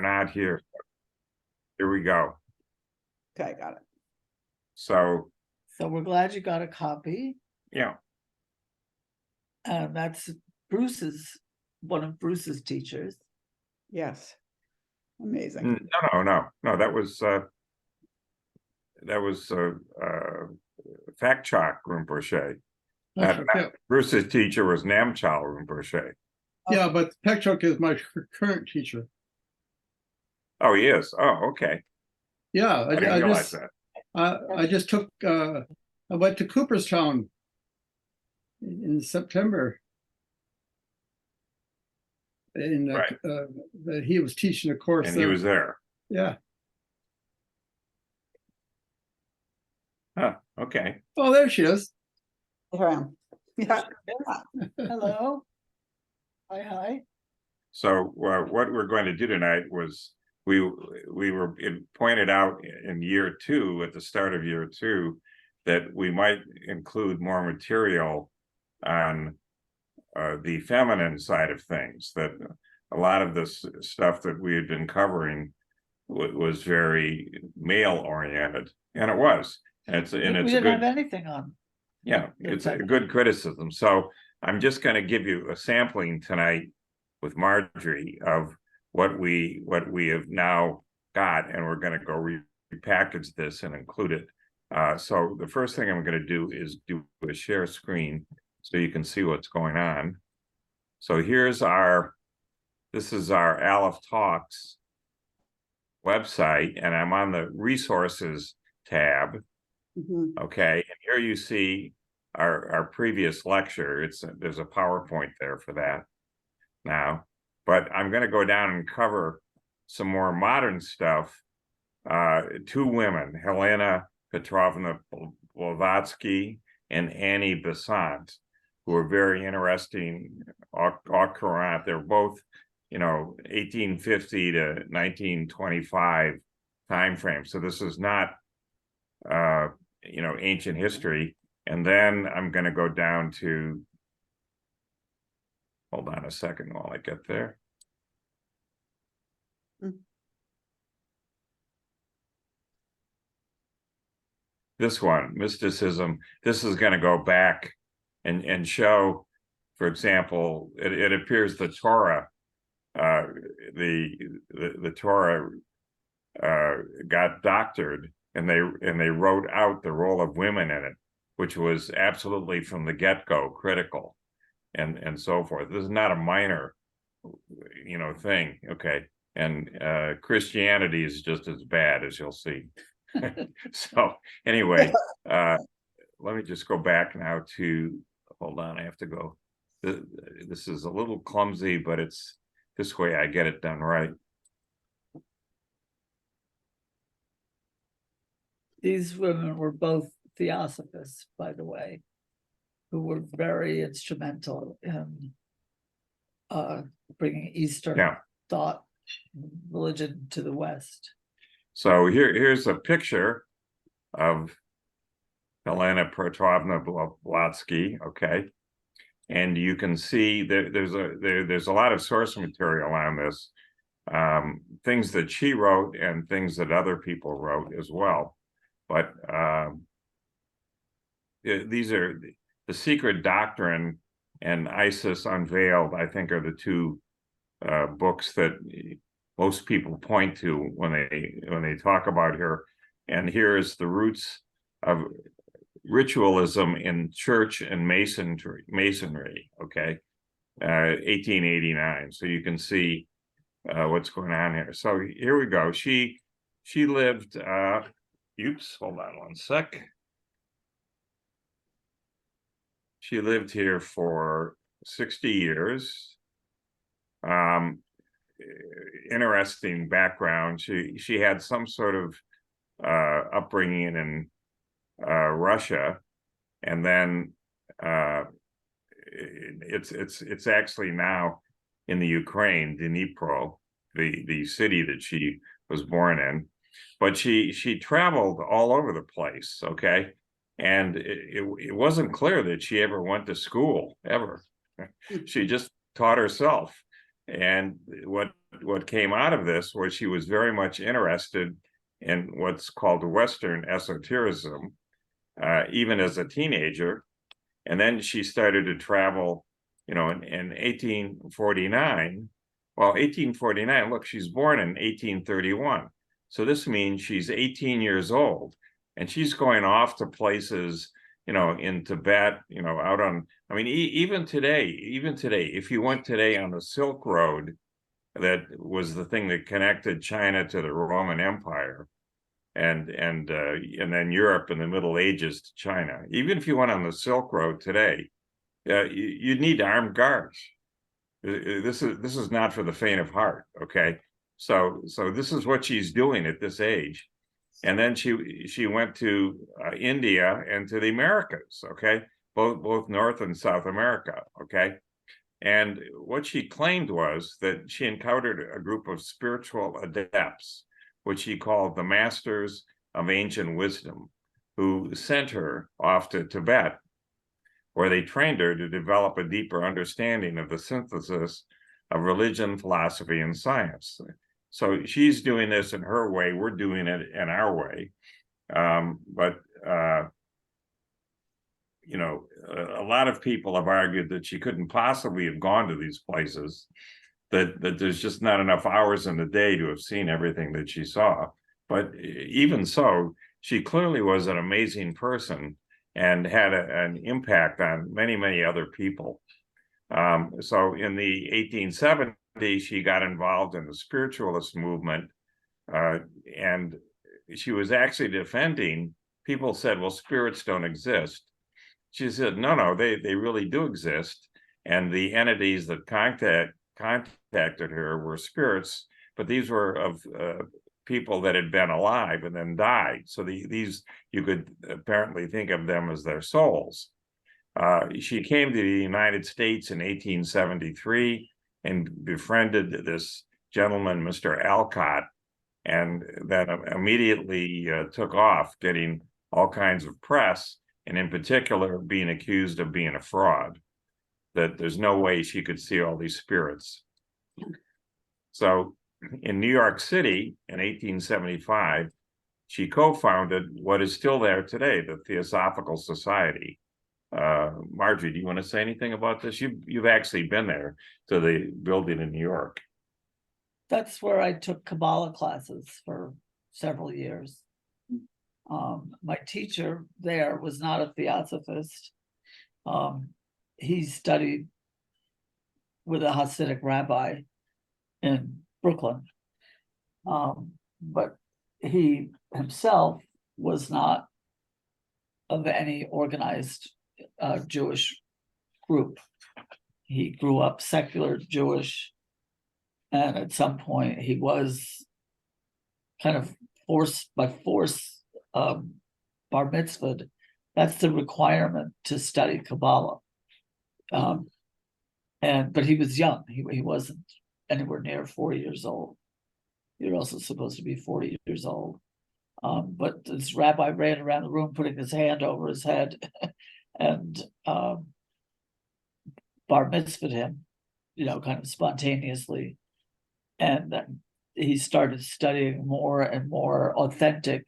not here. Here we go. Okay, got it. So, we're glad you got a copy. yeah, That's one of Bruce's teachers. Yes. Amazing. no. That was Fact Chalk Rinpoche. Bruce's teacher was Namchal Rinpoche. Yeah, but Petchuk is my current teacher. Oh, he is. Oh, okay. Yeah, I didn't realize that. I just took. I went to Cooperstown in September. And Right. he was teaching a course. And he was there. Yeah. Huh, okay. Oh, there she is. Here I am. Yeah. Hello. Hi. So what we're going to do tonight was we were pointed out in year 2, at the start of year 2, that we might include more material on the feminine side of things, that a lot of this stuff that we had been covering was very male oriented, and it was. And We didn't have anything on. Yeah, it's a good criticism. So I'm just going to give you a sampling tonight with Marjorie of what we have now got, and we're going to go repackage this and include it. So the first thing I'm going to do is do a share screen so you can see what's going on. So this is our Aleph Talks website, and I'm on the resources tab. Okay, and here you see our previous lecture. There's a PowerPoint there for that now, but I'm going to go down and cover some more modern stuff. 2 women, Helena Petrovna Blavatsky and Annie Besant, who are very interesting current. They're both, 1850 to 1925 time frame. So this is not ancient history. And then I'm going to go down to, hold on a second while I get there. This one, Mysticism, this is going to go back and show, for example, it appears the Torah, the Torah got doctored, and they wrote out the role of women in it, which was absolutely from the get-go critical, and so forth. This is not a minor, thing. Okay, and Christianity is just as bad, as you'll see. So anyway, let me just go back now to, hold on, I have to go. This is a little clumsy, but it's this way I get it done right. These women were both Theosophists, by the way, who were very instrumental in bringing Eastern thought, religion to the West. So here's a picture of Helena Petrovna Blavatsky, okay, and you can see that there's a lot of source material on this, things that she wrote and things that other people wrote as well. But these are The Secret Doctrine and Isis Unveiled, I think, are the 2 books that most people point to when they talk about her. And here is The Roots of Ritualism in Church and Masonry, okay, 1889. So you can see what's going on here. So here we go. She lived, oops, hold on one sec. She lived here for 60 years. Interesting background. She had some sort of upbringing in Russia, and then it's actually now in the Ukraine, Dnipro, the city that she was born in. But she traveled all over the place, okay? And it wasn't clear that she ever went to school, ever. She just taught herself. And what came out of this was she was very much interested in what's called Western esotericism, even as a teenager. And then she started to travel, in 1849. Well, 1849, look, she's born in 1831. So this means she's 18 years old. And she's going off to places, in Tibet, out on, even today, if you went today on the Silk Road, that was the thing that connected China to the Roman Empire, and then Europe in the Middle Ages to China. Even if you went on the Silk Road today, you'd need armed guards. This is not for the faint of heart. Okay, so this is what she's doing at this age, and then she went to India and to the Americas. Okay, both North and South America. Okay. And what she claimed was that she encountered a group of spiritual adepts, which she called the Masters of Ancient Wisdom, who sent her off to Tibet, where they trained her to develop a deeper understanding of the synthesis of religion, philosophy, and science. So she's doing this in her way. We're doing it in our way. But a lot of people have argued that she couldn't possibly have gone to these places, that there's just not enough hours in the day to have seen everything that she saw. But even so, she clearly was an amazing person and had an impact on many, many other people. So in the 1870s, she got involved in the spiritualist movement, and she was actually defending, people said, well, spirits don't exist. She said, no, they really do exist. And the entities that contacted her were spirits, but these were of people that had been alive and then died. So these, you could apparently think of them as their souls. She came to the United States in 1873 and befriended this gentleman, Mr. Alcott, and that immediately took off, getting all kinds of press, and in particular being accused of being a fraud, that there's no way she could see all these spirits. So in New York City in 1875, she co-founded what is still there today, the Theosophical Society. Marjorie, do you want to say anything about this? You've actually been there to the building in New York. That's where I took Kabbalah classes for several years. My teacher there was not a theosophist. He studied with a Hasidic rabbi in Brooklyn, but he himself was not of any organized Jewish group. He grew up secular Jewish, and at some point he was kind of by force bar mitzvahed. That's the requirement to study Kabbalah. But he was young. He wasn't anywhere near 40 years old. You're also supposed to be 40 years old. But this rabbi ran around the room putting his hand over his head and bar mitzvahed him, kind of spontaneously. And then he started studying more and more authentic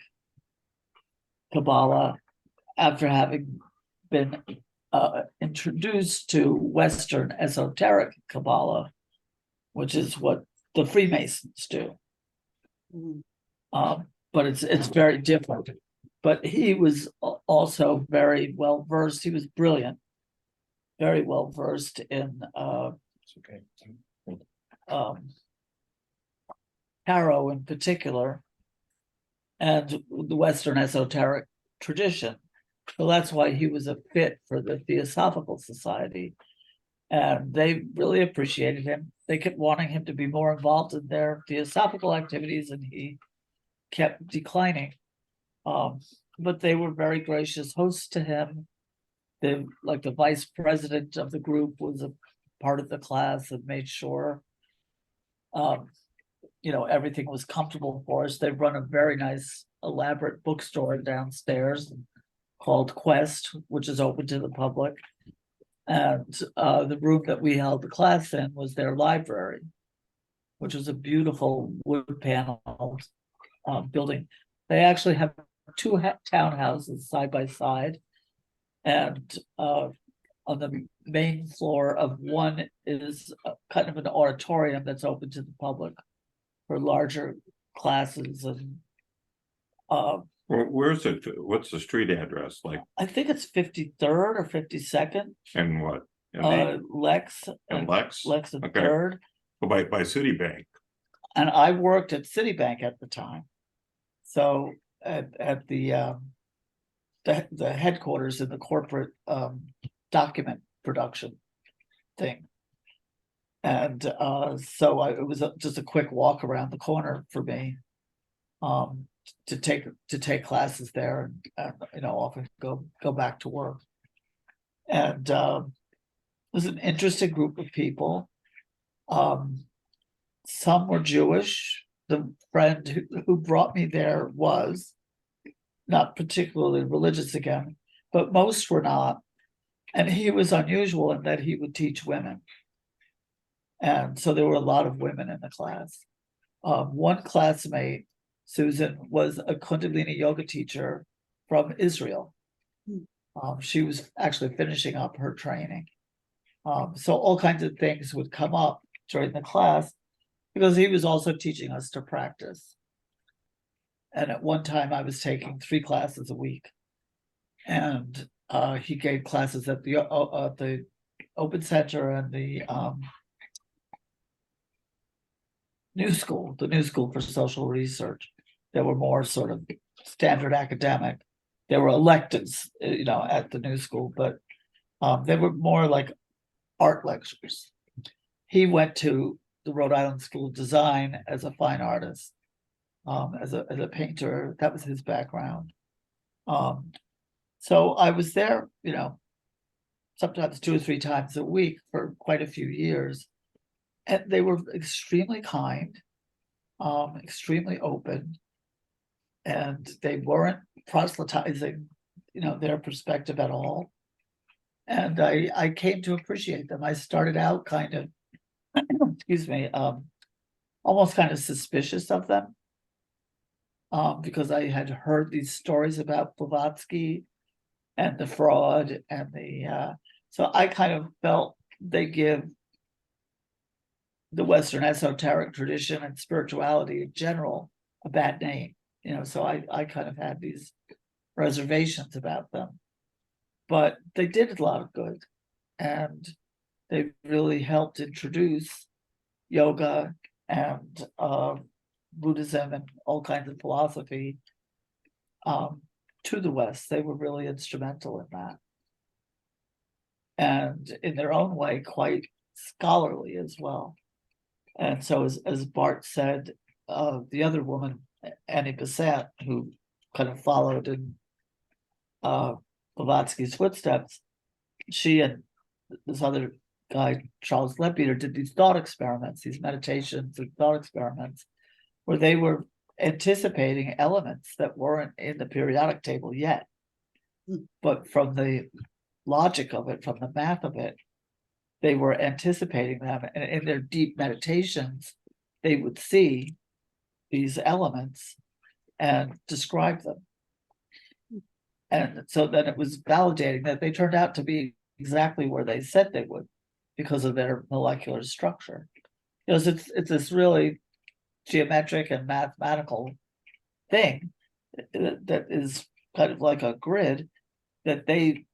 Kabbalah after having been introduced to Western esoteric Kabbalah, which is what the Freemasons do. But it's very different. But he was also very well versed. He was brilliant, very well versed in tarot in particular, and the Western esoteric tradition. So that's why he was a fit for the Theosophical Society. And they really appreciated him. They kept wanting him to be more involved in their theosophical activities, and he kept declining. But they were very gracious hosts to him. The vice president of the group was a part of the class and made sure everything was comfortable for us. They run a very nice, elaborate bookstore downstairs called Quest, which is open to the public. And the room that we held the class in was their library. which is a beautiful wood paneled building. They actually have two townhouses side by side, and on the main floor of one is kind of an auditorium that's open to the public for larger classes. And Where's it? What's the street address like? I think it's 53rd or 52nd. And what? And Lex and Lex? Lex and Okay. 3rd. Well, by Citibank. And I worked at Citibank at the time. So at the headquarters in the corporate document production thing. And so it was just a quick walk around the corner for me to take classes there and often go back to work. And it was an interesting group of people. Some were Jewish. The friend who brought me there was not particularly religious again, but most were not. And he was unusual in that he would teach women. And so there were a lot of women in the class. One classmate, Susan, was a Kundalini yoga teacher from Israel. She was actually finishing up her training. So all kinds of things would come up during the class because he was also teaching us to practice. And at one time I was taking 3 classes a week. And he gave classes at the Open Center and the New School for Social Research. There were more sort of standard academic. There were electives, at the New School, but they were more like art lectures. He went to the Rhode Island School of Design as a fine artist, as a painter. That was his background. So I was there, sometimes 2 or 3 times a week for quite a few years. And they were extremely kind, extremely open, and they weren't proselytizing, their perspective at all. And I came to appreciate them. I started out kind of, excuse me, almost kind of suspicious of them, because I had heard these stories about Blavatsky and the fraud and so I kind of felt they give the Western esoteric tradition and spirituality in general a bad name, so I kind of had these reservations about them. But they did a lot of good, and they really helped introduce yoga and Buddhism and all kinds of philosophy to the West. They were really instrumental in that. And in their own way, quite scholarly as well. And so as Bart said, the other woman, Annie Besant, who kind of followed in Blavatsky's footsteps, she and this other guy, Charles Leadbeater, did these thought experiments, these meditations and thought experiments, where they were anticipating elements that weren't in the periodic table yet. But from the logic of it, from the math of it, they were anticipating them. And in their deep meditations, they would see these elements and describe them. And so then it was validating that they turned out to be exactly where they said they would because of their molecular structure. It's this really geometric and mathematical thing that is kind of like a grid that they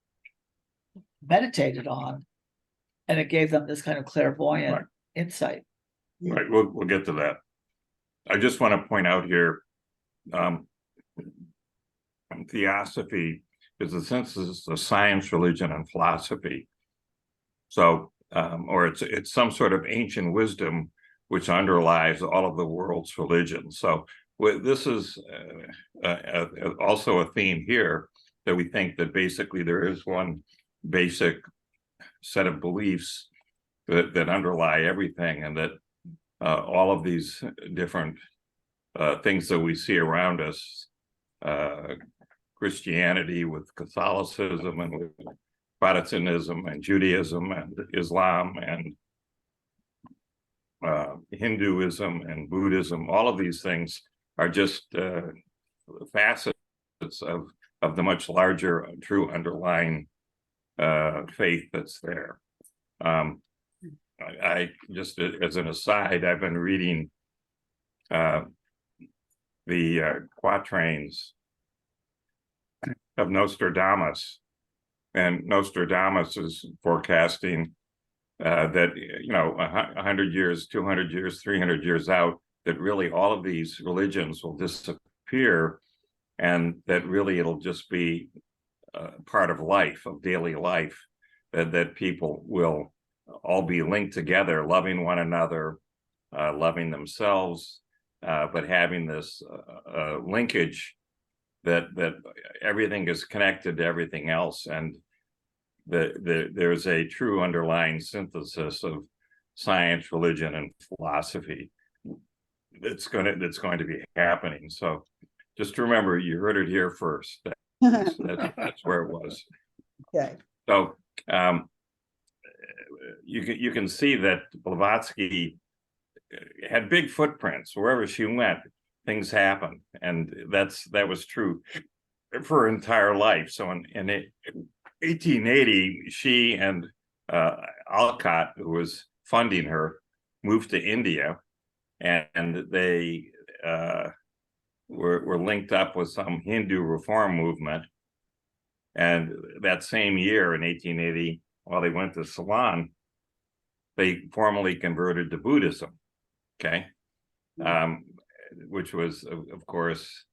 meditated on, and it gave them this kind of clairvoyant insight. Right, we'll get to that. I just want to point out here, Theosophy is the synthesis of science, religion, and philosophy. So, or it's some sort of ancient wisdom which underlies all of the world's religions. So this is also a theme here, that we think that basically there is one basic set of beliefs that underlie everything, and that all of these different things that we see around us, Christianity with Catholicism and with Protestantism and Judaism and Islam and Hinduism and Buddhism, all of these things are just facets of the much larger true underlying faith that's there. I just as an aside, I've been reading the quatrains of Nostradamus, and Nostradamus is forecasting that 100 years, 200 years, 300 years out, that really all of these religions will disappear, and that really it'll just be part of life, of daily life, that people will all be linked together, loving one another, loving themselves, but having this linkage that everything is connected to everything else, and there's a true underlying synthesis of science, religion, and philosophy that's going to be happening. So just remember, you heard it here first. That's where it was. Okay. So you can see that Blavatsky had big footprints wherever she went. Things happened, and that was true for her entire life. So in 1880, she and Alcott, who was funding her, moved to India, and they were linked up with some Hindu reform movement. And that same year, in 1880, while they went to Ceylon, they formally converted to Buddhism. Okay. Which was, of course,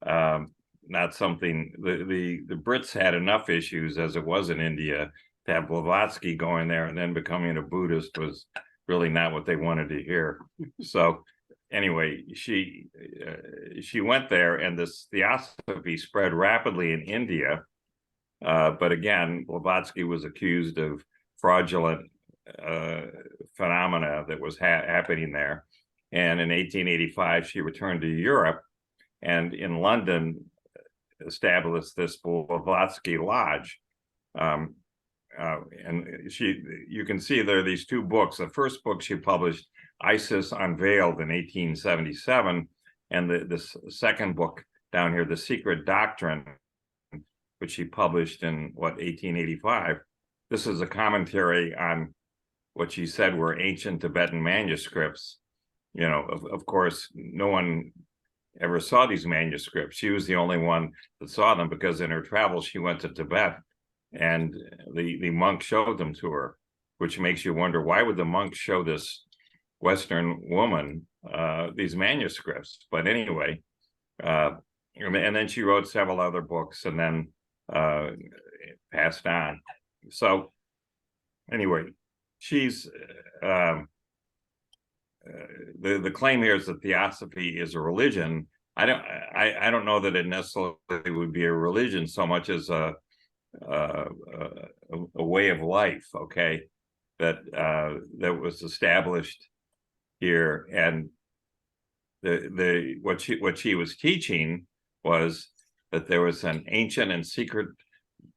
not something, the Brits had enough issues as it was in India. To have Blavatsky going there and then becoming a Buddhist was really not what they wanted to hear. So anyway, she went there, and this Theosophy spread rapidly in India. But again, Blavatsky was accused of fraudulent phenomena that was happening there. And in 1885, she returned to Europe, and in London established this Blavatsky Lodge. And you can see there are these two books. The first book she published, Isis Unveiled, in 1877, and the second book down here, The Secret Doctrine, which she published in 1885. This is a commentary on what she said were ancient Tibetan manuscripts. Of course, no one ever saw these manuscripts. She was the only one that saw them, because in her travels, she went to Tibet, and the monk showed them to her, which makes you wonder, why would the monk show this Western woman these manuscripts? But anyway, and then she wrote several other books, and then passed on. So anyway, she's the claim here is that Theosophy is a religion. I don't know that it necessarily would be a religion so much as a way of life. Okay, that was established here, and what she was teaching was that there was an ancient and secret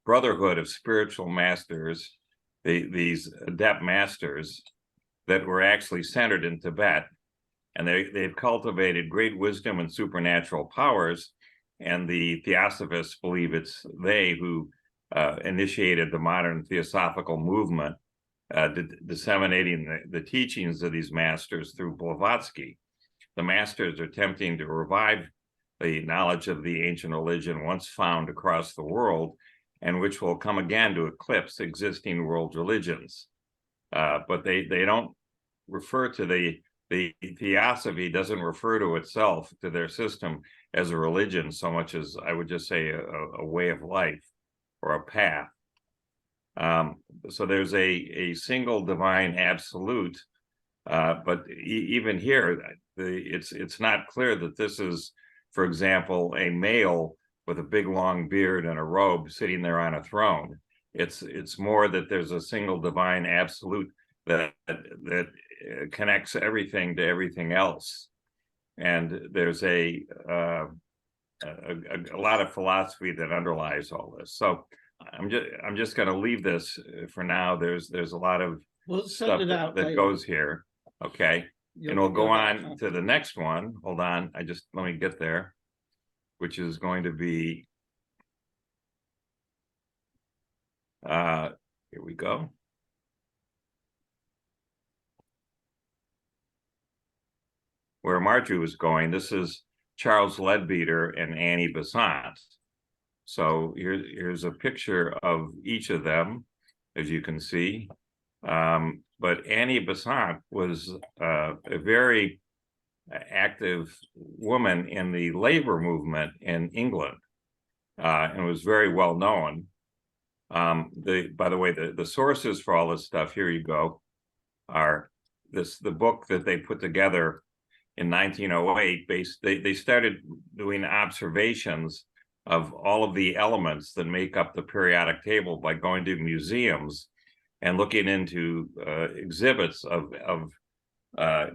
brotherhood of spiritual masters, these adept masters, that were actually centered in Tibet, and they've cultivated great wisdom and supernatural powers, and the Theosophists believe it's they who initiated the modern Theosophical movement, disseminating the teachings of these masters through Blavatsky. The masters are attempting to revive the knowledge of the ancient religion once found across the world, and which will come again to eclipse existing world religions. But they don't refer to the Theosophy doesn't refer to itself, to their system, as a religion so much as, I would just say, a way of life or a path. So there's a single divine absolute, but even here, it's not clear that this is, for example, a male with a big long beard and a robe sitting there on a throne. It's more that there's a single divine absolute that connects everything to everything else, and there's a lot of philosophy that underlies all this. So I'm just going to leave this for now. There's a lot of We'll stuff send it out that later. goes here. Okay. And we'll go on to the next one. Hold on, let me get there, which is going to be, here we go. Where Marjorie was going, this is Charles Leadbeater and Annie Besant. So here's a picture of each of them, as you can see. But Annie Besant was a very active woman in the labor movement in England, and was very well known. By the way, the sources for all this stuff, here you go, are the book that they put together in 1908. They started doing observations of all of the elements that make up the periodic table by going to museums and looking into exhibits of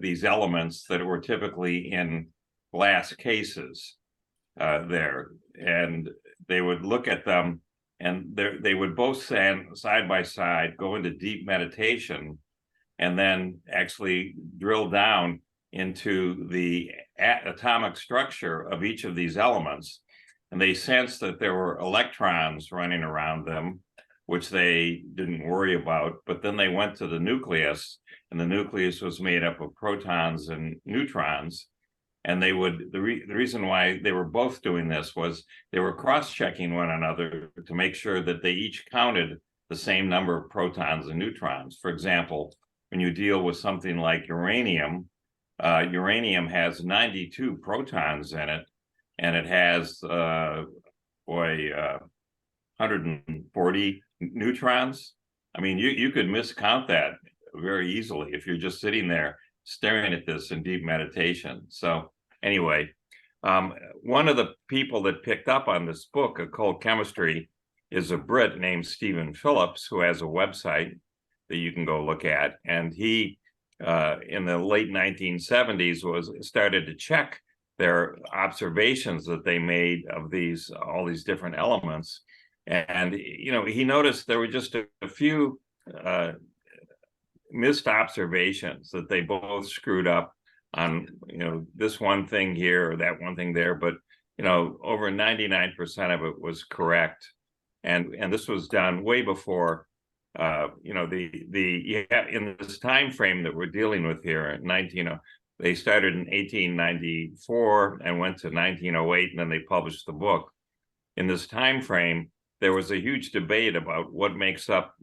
these elements that were typically in glass cases there. And they would look at them, and they would both stand side by side, go into deep meditation, and then actually drill down into the atomic structure of each of these elements. And they sensed that there were electrons running around them, which they didn't worry about. But then they went to the nucleus, and the nucleus was made up of protons and neutrons. And they would, the reason why they were both doing this was they were cross-checking one another to make sure that they each counted the same number of protons and neutrons. For example, when you deal with something like uranium, uranium has 92 protons in it, and it has 140 neutrons. I mean, you could miscount that very easily if you're just sitting there staring at this in deep meditation. So anyway, one of the people that picked up on this book, Occult Chemistry, is a Brit named Stephen Phillips, who has a website that you can go look at. And he, in the late 1970s, started to check their observations that they made of all these different elements. And, he noticed there were just a few missed observations that they both screwed up on, this one thing here or that one thing there, but, over 99% of it was correct. And this was done way before, in this time frame that we're dealing with here, they started in 1894 and went to 1908, and then they published the book. In this time frame, there was a huge debate about what makes up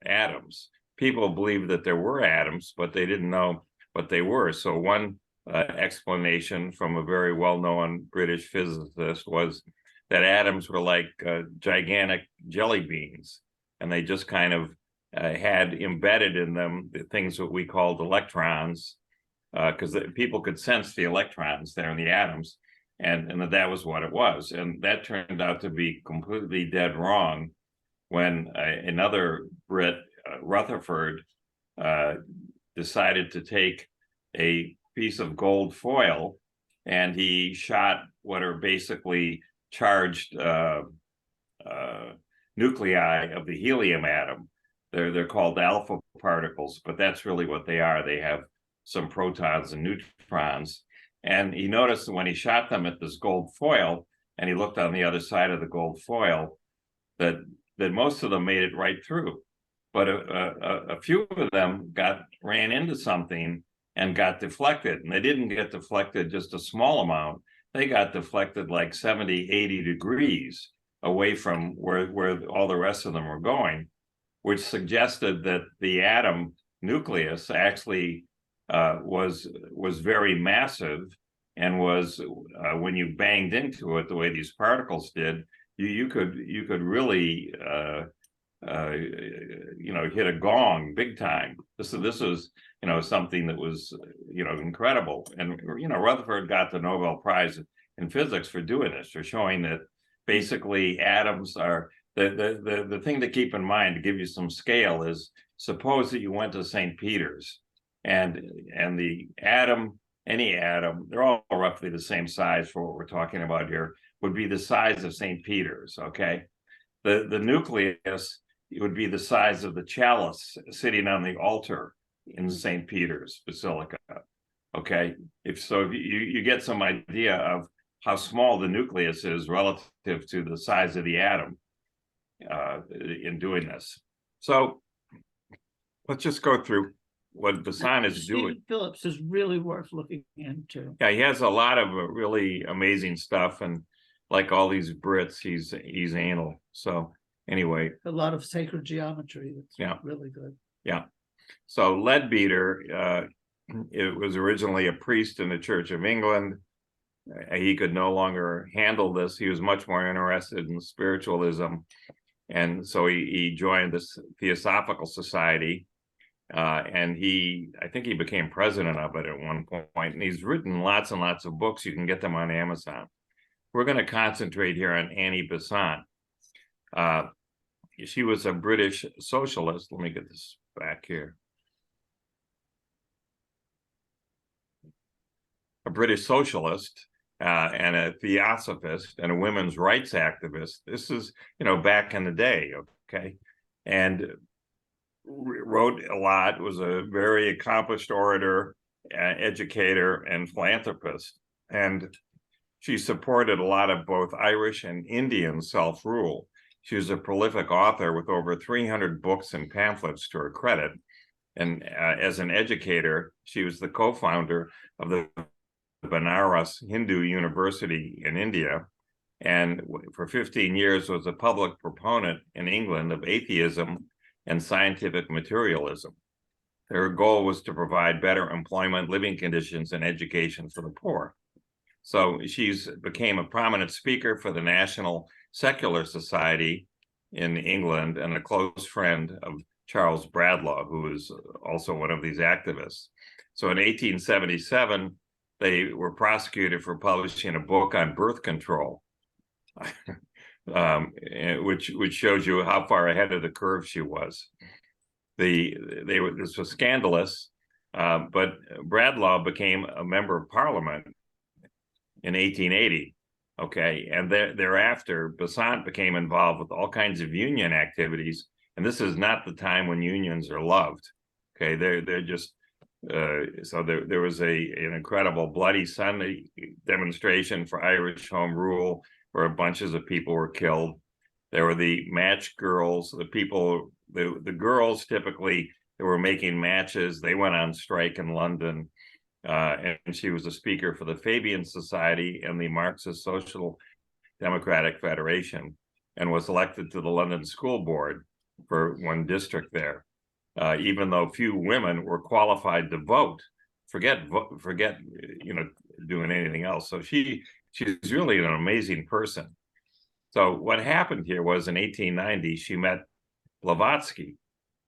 atoms. People believed that there were atoms, but they didn't know what they were. So one explanation from a very well-known British physicist was that atoms were like gigantic jelly beans, and they just kind of had embedded in them the things that we called electrons, because people could sense the electrons there in the atoms, and that was what it was. And that turned out to be completely dead wrong when another Brit, Rutherford, decided to take a piece of gold foil, and he shot what are basically charged nuclei of the helium atom. They're called alpha particles, but that's really what they are. They have some protons and neutrons. And he noticed that when he shot them at this gold foil, and he looked on the other side of the gold foil, that most of them made it right through. But a few of them ran into something and got deflected. And they didn't get deflected just a small amount. They got deflected like 70, 80 degrees away from where all the rest of them were going, which suggested that the atom nucleus actually was very massive, and was when you banged into it the way these particles did, you could really hit a gong big time. This was something that was incredible. And Rutherford got the Nobel Prize in physics for doing this, for showing that basically atoms are the thing to keep in mind, to give you some scale, is suppose that you went to St. Peter's, and the atom, any atom, they're all roughly the same size for what we're talking about here, would be the size of St. Peter's. Okay, the nucleus would be the size of the chalice sitting on the altar in St. Peter's Basilica. Okay, if you get some idea of how small the nucleus is relative to the size of the atom in doing this. So let's just go through what Basant is doing. Stephen Phillips is really worth looking into. Yeah, he has a lot of really amazing stuff, and like all these Brits, he's anal. So anyway, A lot of sacred geometry. That's Yeah. really good. yeah. So Leadbeater, it was originally a priest in the Church of England. He could no longer handle this. He was much more interested in spiritualism, and so he joined this Theosophical Society. And I think he became president of it at one point, and he's written lots and lots of books. You can get them on Amazon. We're going to concentrate here on Annie Besant. She was a British socialist. Let me get this back here. A British socialist and a theosophist and a women's rights activist. This is, back in the day, okay? And wrote a lot, was a very accomplished orator, educator, and philanthropist. And she supported a lot of both Irish and Indian self-rule. She was a prolific author with over 300 books and pamphlets to her credit. And as an educator, she was the co-founder of the Banaras Hindu University in India, and for 15 years was a public proponent in England of atheism and scientific materialism. Her goal was to provide better employment, living conditions, and education for the poor. So she's became a prominent speaker for the National Secular Society in England and a close friend of Charles Bradlaugh, who is also one of these activists. So in 1877, they were prosecuted for publishing a book on birth control, which shows you how far ahead of the curve she was. This was scandalous, but Bradlaugh became a member of Parliament in 1880. Okay, and thereafter, Besant became involved with all kinds of union activities, and this is not the time when unions are loved. Okay, they're just so there was an incredible Bloody Sunday demonstration for Irish Home Rule, where bunches of people were killed. There were the match girls, the girls typically that were making matches. They went on strike in London, and she was a speaker for the Fabian Society and the Marxist Social Democratic Federation, and was elected to the London School Board for one district there. Even though few women were qualified to vote, forget doing anything else. So she's really an amazing person. So what happened here was in 1890, she met Blavatsky,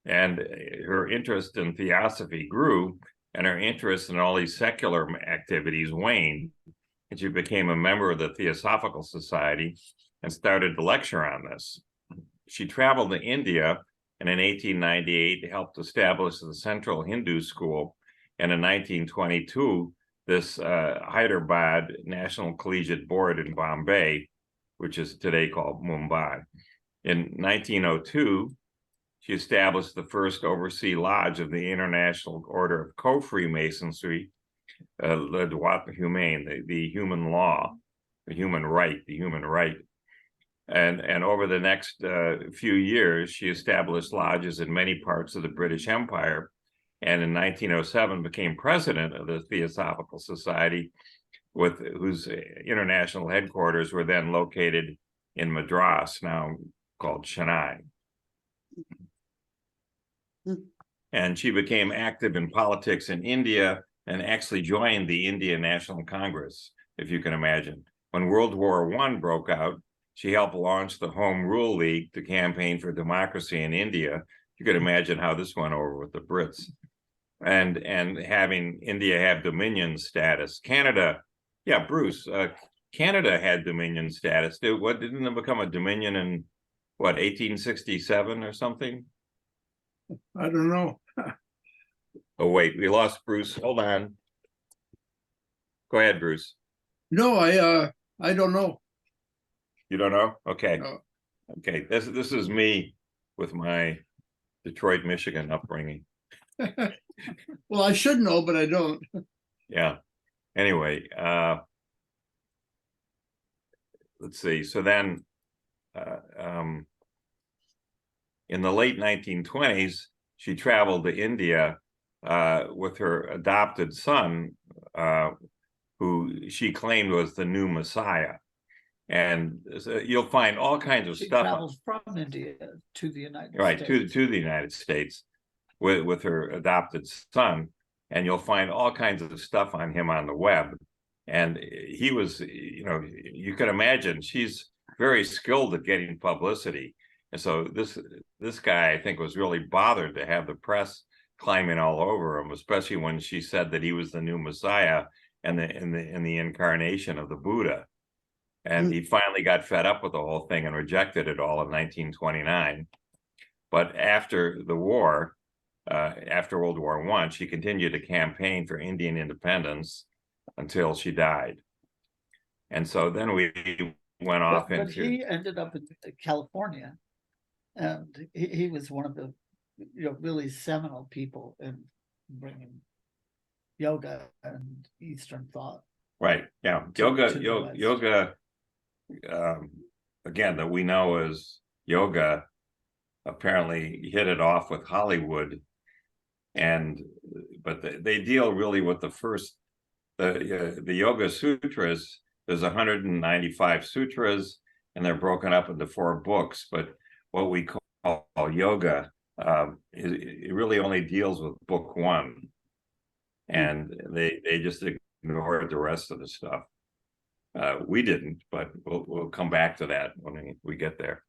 and her interest in theosophy grew, and her interest in all these secular activities waned, and she became a member of the Theosophical Society and started to lecture on this. She traveled to India, and in 1898 helped establish the Central Hindu School, and in 1922 this Hyderabad National Collegiate Board in Bombay, which is today called Mumbai. In 1902, she established the first overseas lodge of the International Order of Co-Freemasonry, Le Droit Humain, the human law, the human right. And over the next few years, she established lodges in many parts of the British Empire, and in 1907 became president of the Theosophical Society, whose international headquarters were then located in Madras, now called Chennai. And she became active in politics in India and actually joined the Indian National Congress, if you can imagine. When World War I broke out, she helped launch the Home Rule League to campaign for democracy in India. You could imagine how this went over with the Brits. And having India have dominion status. Canada, yeah, Bruce, Canada had dominion status. Didn't it become a dominion in, 1867 or something? I don't know. Oh, wait, we lost Bruce. Hold on. Go ahead, Bruce. No, I don't know. You don't know? Okay. No. Okay, this is me with my Detroit, Michigan upbringing. Well, I should know, but I don't. Yeah. Anyway, let's see. So then, in the late 1920s, she traveled to India with her adopted son, who she claimed was the new Messiah. And so you'll find all kinds of She stuff. traveled from India to the United Right, States. to the United States with her adopted son. And you'll find all kinds of stuff on him on the web. And he was, you know, you can imagine she's very skilled at getting publicity. And so this guy, I think, was really bothered to have the press climbing all over him, especially when she said that he was the new Messiah and the incarnation of the Buddha. And he finally got fed up with the whole thing and rejected it all in 1929. But after the war, after World War I, she continued to campaign for Indian independence until she died. And so then we went off But into. he ended up in California, and he was one of the really seminal people in bringing yoga and Eastern thought. Right. Yeah. Yoga. Again, that we know as yoga, apparently hit it off with Hollywood, but they deal really with the first, the Yoga Sutras. There's 195 sutras, and they're broken up into 4 books. But what we call yoga, it really only deals with book 1, and they just ignored the rest of the stuff. We didn't, but we'll come back to that when we get there.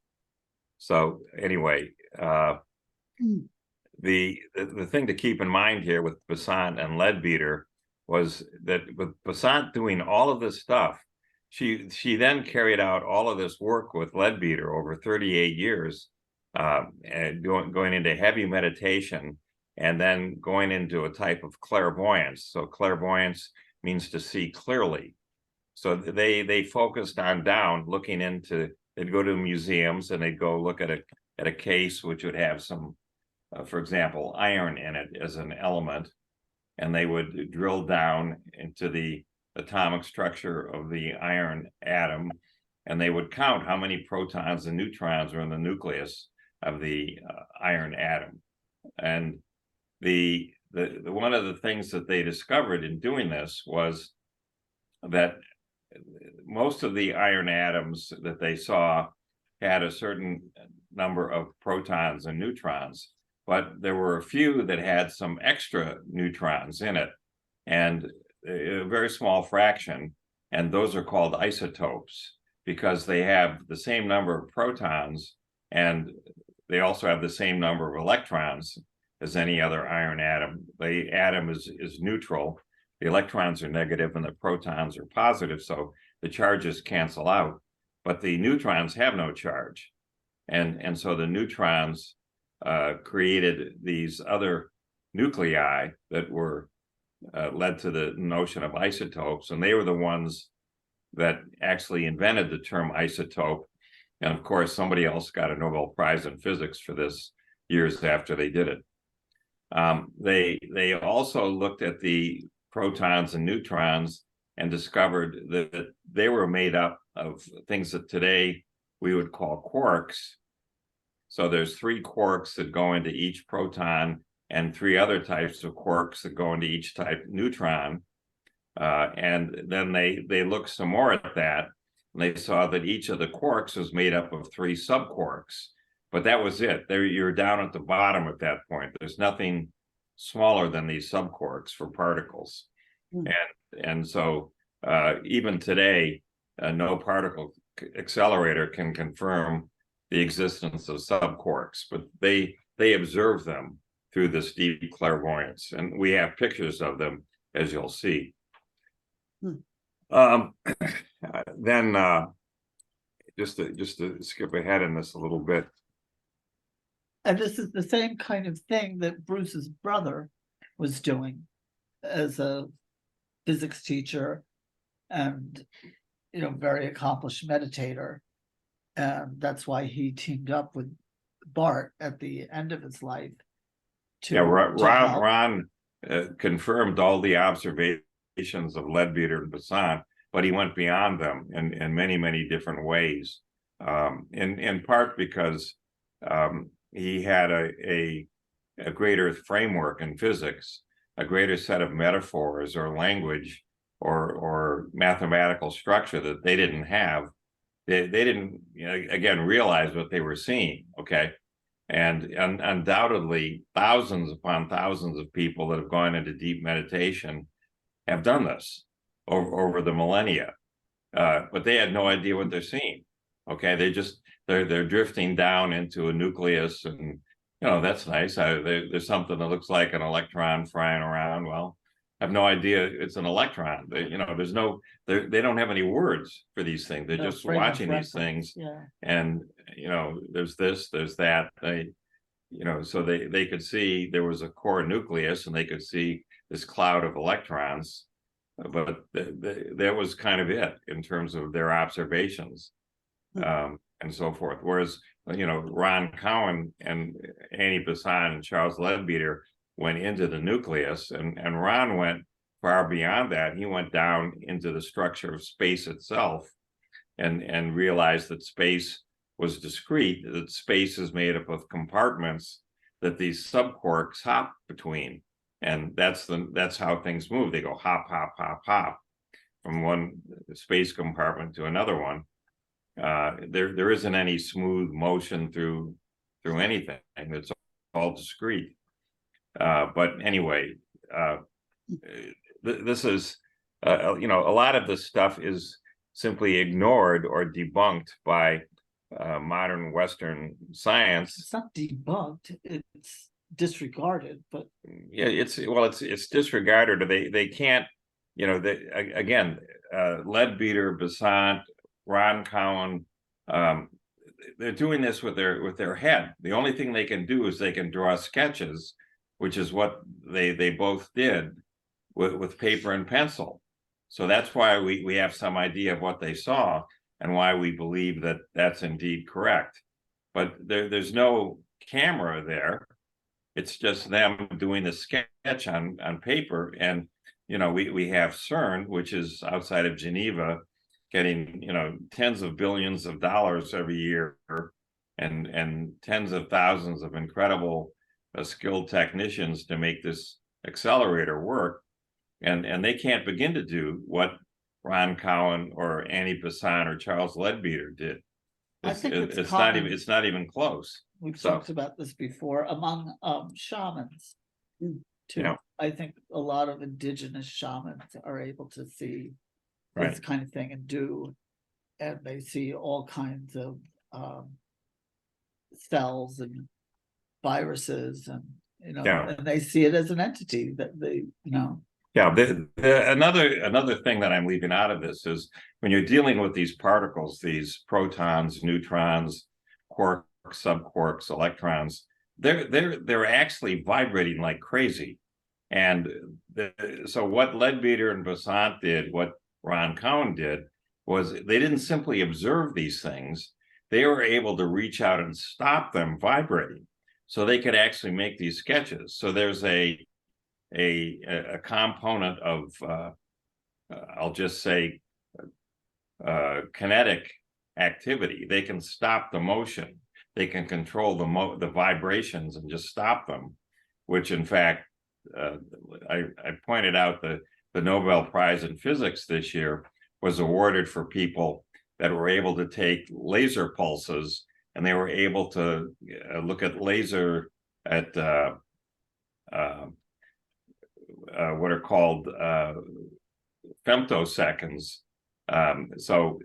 So anyway, the thing to keep in mind here with Besant and Leadbeater was that with Besant doing all of this stuff, she then carried out all of this work with Leadbeater over 38 years, and going into heavy meditation, and then going into a type of clairvoyance. So clairvoyance means to see clearly. So they focused on down, looking into. They'd go to museums and they'd go look at a case which would have some, for example, iron in it as an element, and they would drill down into the atomic structure of the iron atom, and they would count how many protons and neutrons are in the nucleus of the iron atom. And the one of the things that they discovered in doing this was that most of the iron atoms that they saw had a certain number of protons and neutrons, but there were a few that had some extra neutrons in it, and a very small fraction, and those are called isotopes because they have the same number of protons, and they also have the same number of electrons as any other iron atom. The atom is neutral. The electrons are negative and the protons are positive, so the charges cancel out, but the neutrons have no charge. And so the neutrons created these other nuclei that were led to the notion of isotopes, and they were the ones that actually invented the term isotope. And of course, somebody else got a Nobel Prize in physics for this years after they did it. They also looked at the protons and neutrons and discovered that they were made up of things that today we would call quarks. So there's 3 quarks that go into each proton and 3 other types of quarks that go into each type neutron. And then they looked some more at that, and they saw that each of the quarks was made up of 3 subquarks. But that was it. You're down at the bottom at that point. There's nothing smaller than these subquarks for particles. And so even today, no particle accelerator can confirm the existence of subquarks, but they observe them through this deep clairvoyance, and we have pictures of them, as you'll see. Then just to skip ahead in this a little bit. And this is the same kind of thing that Bruce's brother was doing as a physics teacher and, very accomplished meditator. And that's why he teamed up with Bart at the end of his life. Ron confirmed all the observations of Leadbeater and Besant, but he went beyond them in many, many different ways. In part because he had a greater framework in physics, a greater set of metaphors or language or mathematical structure that they didn't have. They didn't, again, realize what they were seeing, okay? And undoubtedly, thousands upon thousands of people that have gone into deep meditation have done this over the millennia, but they had no idea what they're seeing. Okay, they're drifting down into a nucleus, and that's nice. There's something that looks like an electron flying around. Well, I have no idea it's an electron. There's no, they don't have any words for these things. They're just watching these things, and there's this, there's that. So they could see there was a core nucleus, and they could see this cloud of electrons, but that was kind of it in terms of their observations, and so forth. Whereas Ron Cowan and Annie Besant and Charles Leadbeater went into the nucleus, and Ron went far beyond that. He went down into the structure of space itself, and realized that space was discrete, that space is made up of compartments that these subquarks hop between, and that's how things move. They go hop, hop, hop, hop from one space compartment to another one. There isn't any smooth motion through anything. It's all discrete. But anyway, this is a lot of this stuff is simply ignored or debunked by modern Western science. It's not debunked; it's disregarded. But yeah, it's disregarded. Or they can't. Again, Leadbeater, Besant, Ron Cowan, they're doing this with their head. The only thing they can do is they can draw sketches, which is what they both did with paper and pencil. So that's why we have some idea of what they saw and why we believe that that's indeed correct. But there's no camera there. It's just them doing the sketch on paper. And we have CERN, which is outside of Geneva, getting tens of billions of dollars every year, and tens of thousands of incredible skilled technicians to make this accelerator work, and they can't begin to do what Ron Cowan or Annie Besant or Charles Leadbeater did. It's not even close. We've talked about this before among shamans too. I think a lot of indigenous shamans are able to see this kind of thing and they see all kinds of cells and viruses, and and they see it as an entity that they another thing that I'm leaving out of this is when you're dealing with these particles, these protons, neutrons, quarks, subquarks, electrons, they're actually vibrating like crazy. And so what Leadbeater and Besant did, what Ron Cowan did, was they didn't simply observe these things. They were able to reach out and stop them vibrating, so they could actually make these sketches. So there's a component of I'll just say kinetic activity. They can stop the motion. They can control the vibrations and just stop them, which in fact I pointed out the Nobel Prize in Physics this year was awarded for people that were able to take laser pulses, and they were able to look at what are called femtoseconds. So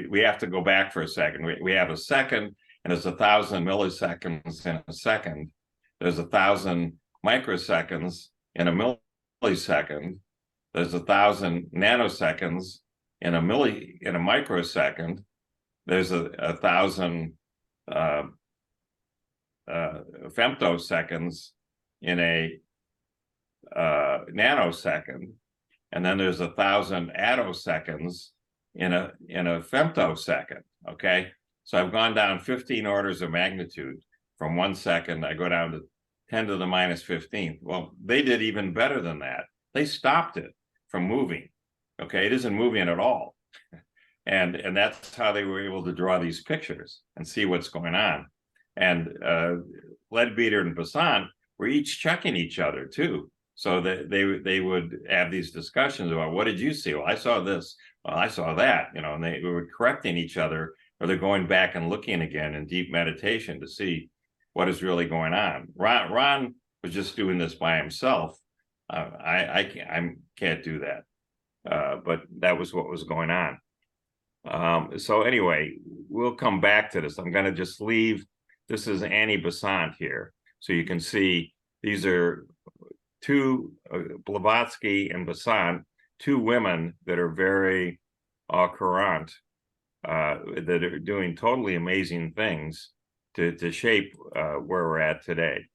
we have to go back for a second. We have a second, and there's 1,000 milliseconds in a second. There's 1,000 microseconds in a millisecond. There's 1,000 nanoseconds in a microsecond. There's 1,000 femtoseconds in a nanosecond, and then there's 1,000 attoseconds in a femtosecond. Okay, so I've gone down 15 orders of magnitude from 1 second. I go down to 10 to the minus 15th. Well, they did even better than that. They stopped it. from moving. Okay, it isn't moving at all. And that's how they were able to draw these pictures and see what's going on. And Leadbeater and Besant were each checking each other too. So that they would have these discussions about, what did you see? Well, I saw this. Well, I saw that, you know, and they were correcting each other, or they're going back and looking again in deep meditation to see what is really going on. Ron was just doing this by himself. I can't do that. But that was what was going on. So anyway, we'll come back to this. I'm going to just leave. This is Annie Besant here. So you can see these are two, Blavatsky and Besant, two women that are very current, that are doing totally amazing things to shape where we're at today.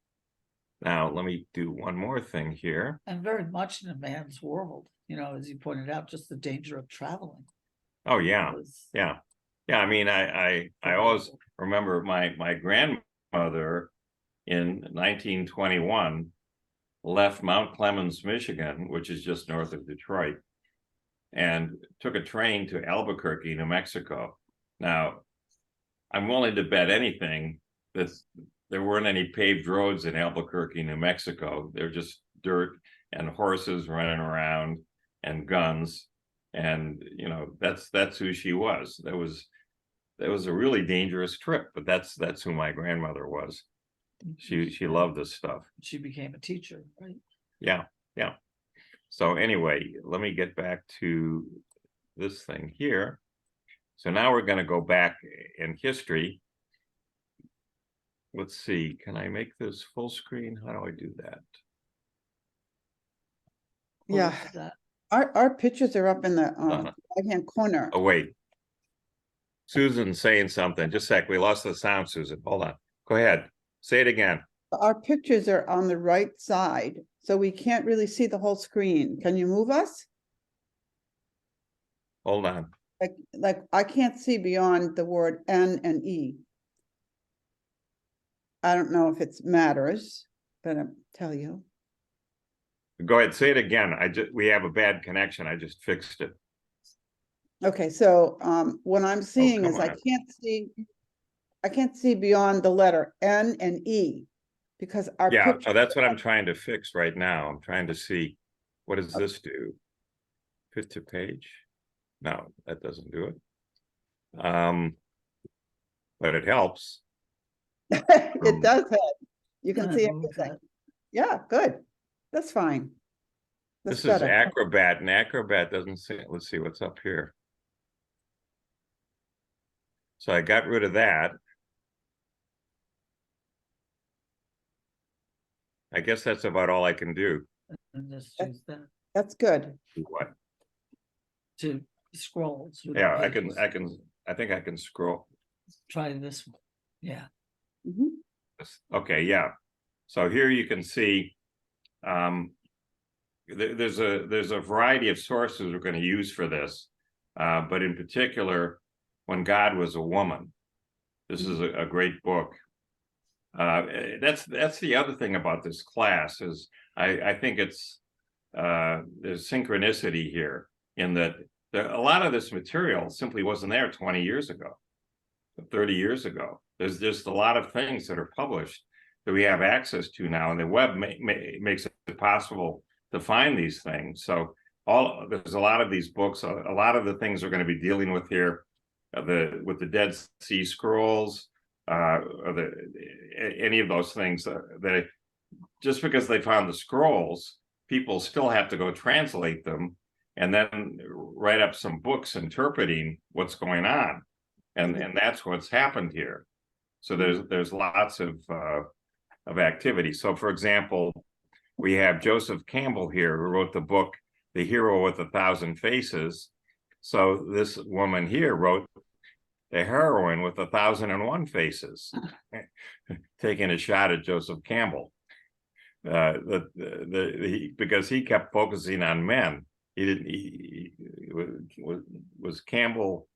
Now, let me do one more thing here. And very much in a man's world, you know, as you pointed out, just the danger of traveling. Oh, yeah. Was- Yeah. Yeah. I mean, I always remember my grandmother in 1921 left Mount Clemens, Michigan, which is just north of Detroit, and took a train to Albuquerque, New Mexico. Now, I'm willing to bet anything that there weren't any paved roads in Albuquerque, New Mexico. They're just dirt and horses running around and guns. And, you know, that's who she was. That was a really dangerous trip, but that's who my grandmother was. She loved this stuff. She became a teacher, right? Yeah, yeah. So anyway, let me get back to this thing here. So now we're going to go back in history. Let's see, can I make this full screen? How do I do that? Yeah. What was that? Our pictures are up in the Uh-huh. right-hand corner. Oh, wait. Susan's saying something. Just a sec. We lost the sound, Susan. Hold on. Go ahead. Say it again. Our pictures are on the right side, so we can't really see the whole screen. Can you move us? Hold on. Like I can't see beyond the word N and E. I don't know if it matters, but I'll tell you. Go ahead. Say it again. We have a bad connection. I just fixed it. Okay, so what I'm seeing come is I on. can't see beyond the letter N and E because our Yeah, picture, that's what I'm trying to fix right now. I'm trying to see, what does this do? Fit to page? No, that doesn't do it. But it helps. it does help. You can see Move everything. that. Yeah, good. That's fine. That's This is better. Acrobat, and Acrobat doesn't see. Let's see what's up here. So I got rid of that. I guess that's about all I can do. And just use that That's good. Do what? to scroll through the Yeah, pages. I think I can scroll. Try this one. Yeah. Mhm. Okay, yeah. So here you can see there's a variety of sources we're going to use for this, but in particular, When God Was a Woman. This is a great book. That's the other thing about this class is I think there's synchronicity here in that a lot of this material simply wasn't there 20 years ago, 30 years ago. There's just a lot of things that are published that we have access to now, and the web makes it possible to find these things. So there's a lot of these books, a lot of the things we're going to be dealing with here, with the Dead Sea Scrolls, or any of those things, that just because they found the scrolls, people still have to go translate them and then write up some books interpreting what's going on, and that's what's happened here. So there's lots of activity. So, for example, we have Joseph Campbell here, who wrote the book The Hero with 1,000 Faces. So this woman here wrote The Heroine with 1,001 Faces, taking a shot at Joseph Campbell. Because he kept focusing on men. He was Campbell.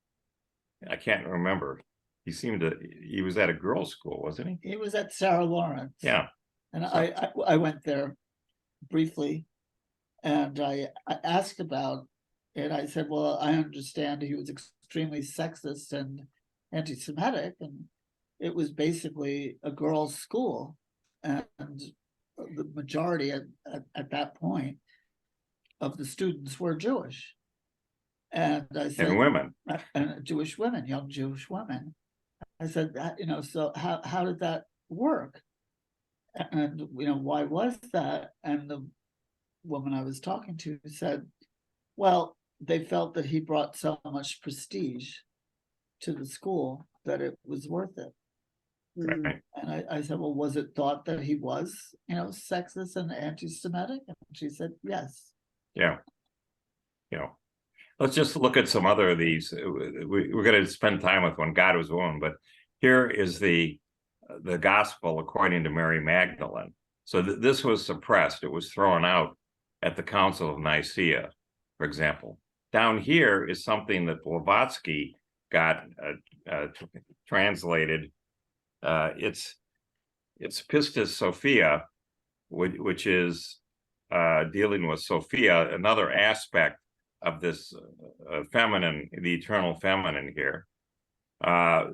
I can't remember. He was at a girls' school, wasn't he? He was at Sarah Lawrence. Yeah. And I went there briefly And I asked about it. I said, well, I understand he was extremely sexist and anti-Semitic, and it was basically a girls' school, and the majority at that point of the students were Jewish. And I said, And women. and Jewish women, young Jewish women. I said that, so how did that work? And why was that? And the woman I was talking to said, well, they felt that he brought so much prestige to the school that it was worth it. Right. And I said, well, was it thought that he was, sexist and anti-Semitic? And she said, yes. Yeah. Let's just look at some other of these. We're going to spend time with When God Was a Woman, but here is the gospel according to Mary Magdalene. So this was suppressed. It was thrown out at the Council of Nicaea, for example. Down here is something that Blavatsky got translated. It's Pistis Sophia, which is dealing with Sophia, another aspect of this feminine, the eternal feminine here.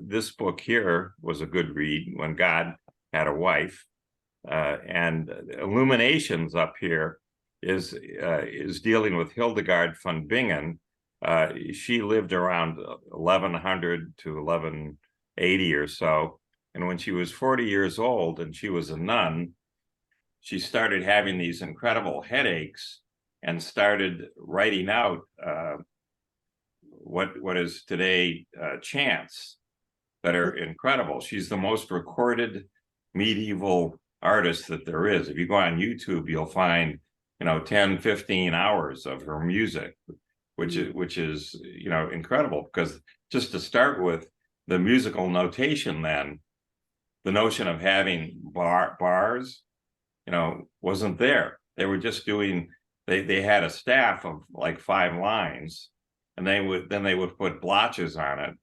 This book here was a good read, When God Had a Wife. And Illuminations up here is dealing with Hildegard von Bingen. She lived around 1100 to 1180 or so. And when she was 40 years old and she was a nun, she started having these incredible headaches and started writing out what is today chants that are incredible. She's the most recorded medieval artist that there is. If you go on YouTube, you'll find 10, 15 hours of her music, which is incredible, because just to start with, the musical notation, then the notion of having bars wasn't there. They were just doing, they had a staff of like 5 lines, and they would put blotches on it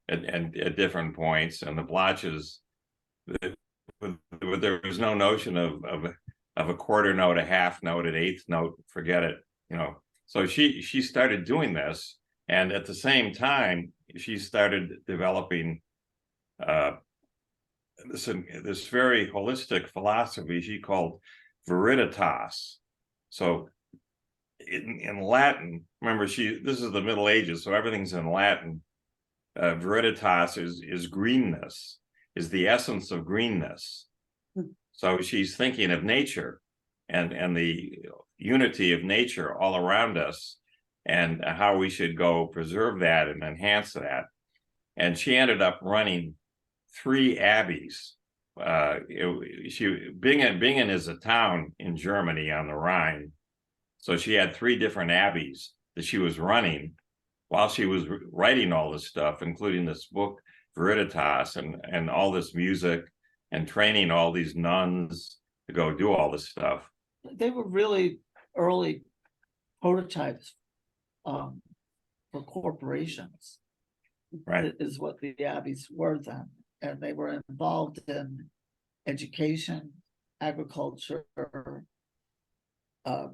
at different points, and the blotches, there was no notion of a quarter note, a half note, an eighth note, forget it, So she started doing this, and at the same time, she started developing this very holistic philosophy she called Veriditas. So in Latin, remember, this is the Middle Ages, so everything's in Latin. Veriditas is greenness, is the essence of greenness. So she's thinking of nature and the unity of nature all around us, and how we should go preserve that and enhance that. And she ended up running 3 abbeys. Bingen is a town in Germany on the Rhine. So she had 3 different abbeys that she was running while she was writing all this stuff, including this book, Veriditas, and all this music, and training all these nuns to go do all this stuff. They were really early prototypes for corporations, Right? is what the abbeys were then. And they were involved in education, agriculture,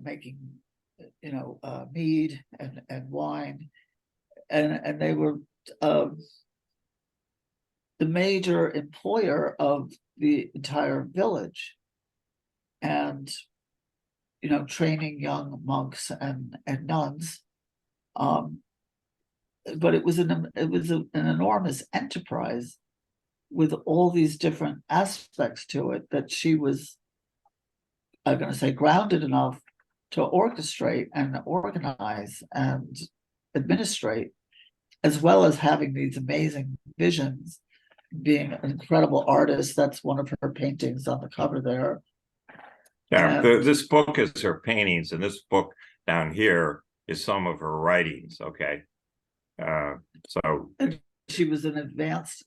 making, mead and wine, and they were the major employer of the entire village, and training young monks and nuns. But it was an enormous enterprise with all these different aspects to it that she was, I'm going to say, grounded enough to orchestrate and organize and administrate, as well as having these amazing visions, being an incredible artist. That's one of her paintings on the cover there. Yeah, this book is her paintings, and this book down here is some of her writings. Okay, so she was an advanced,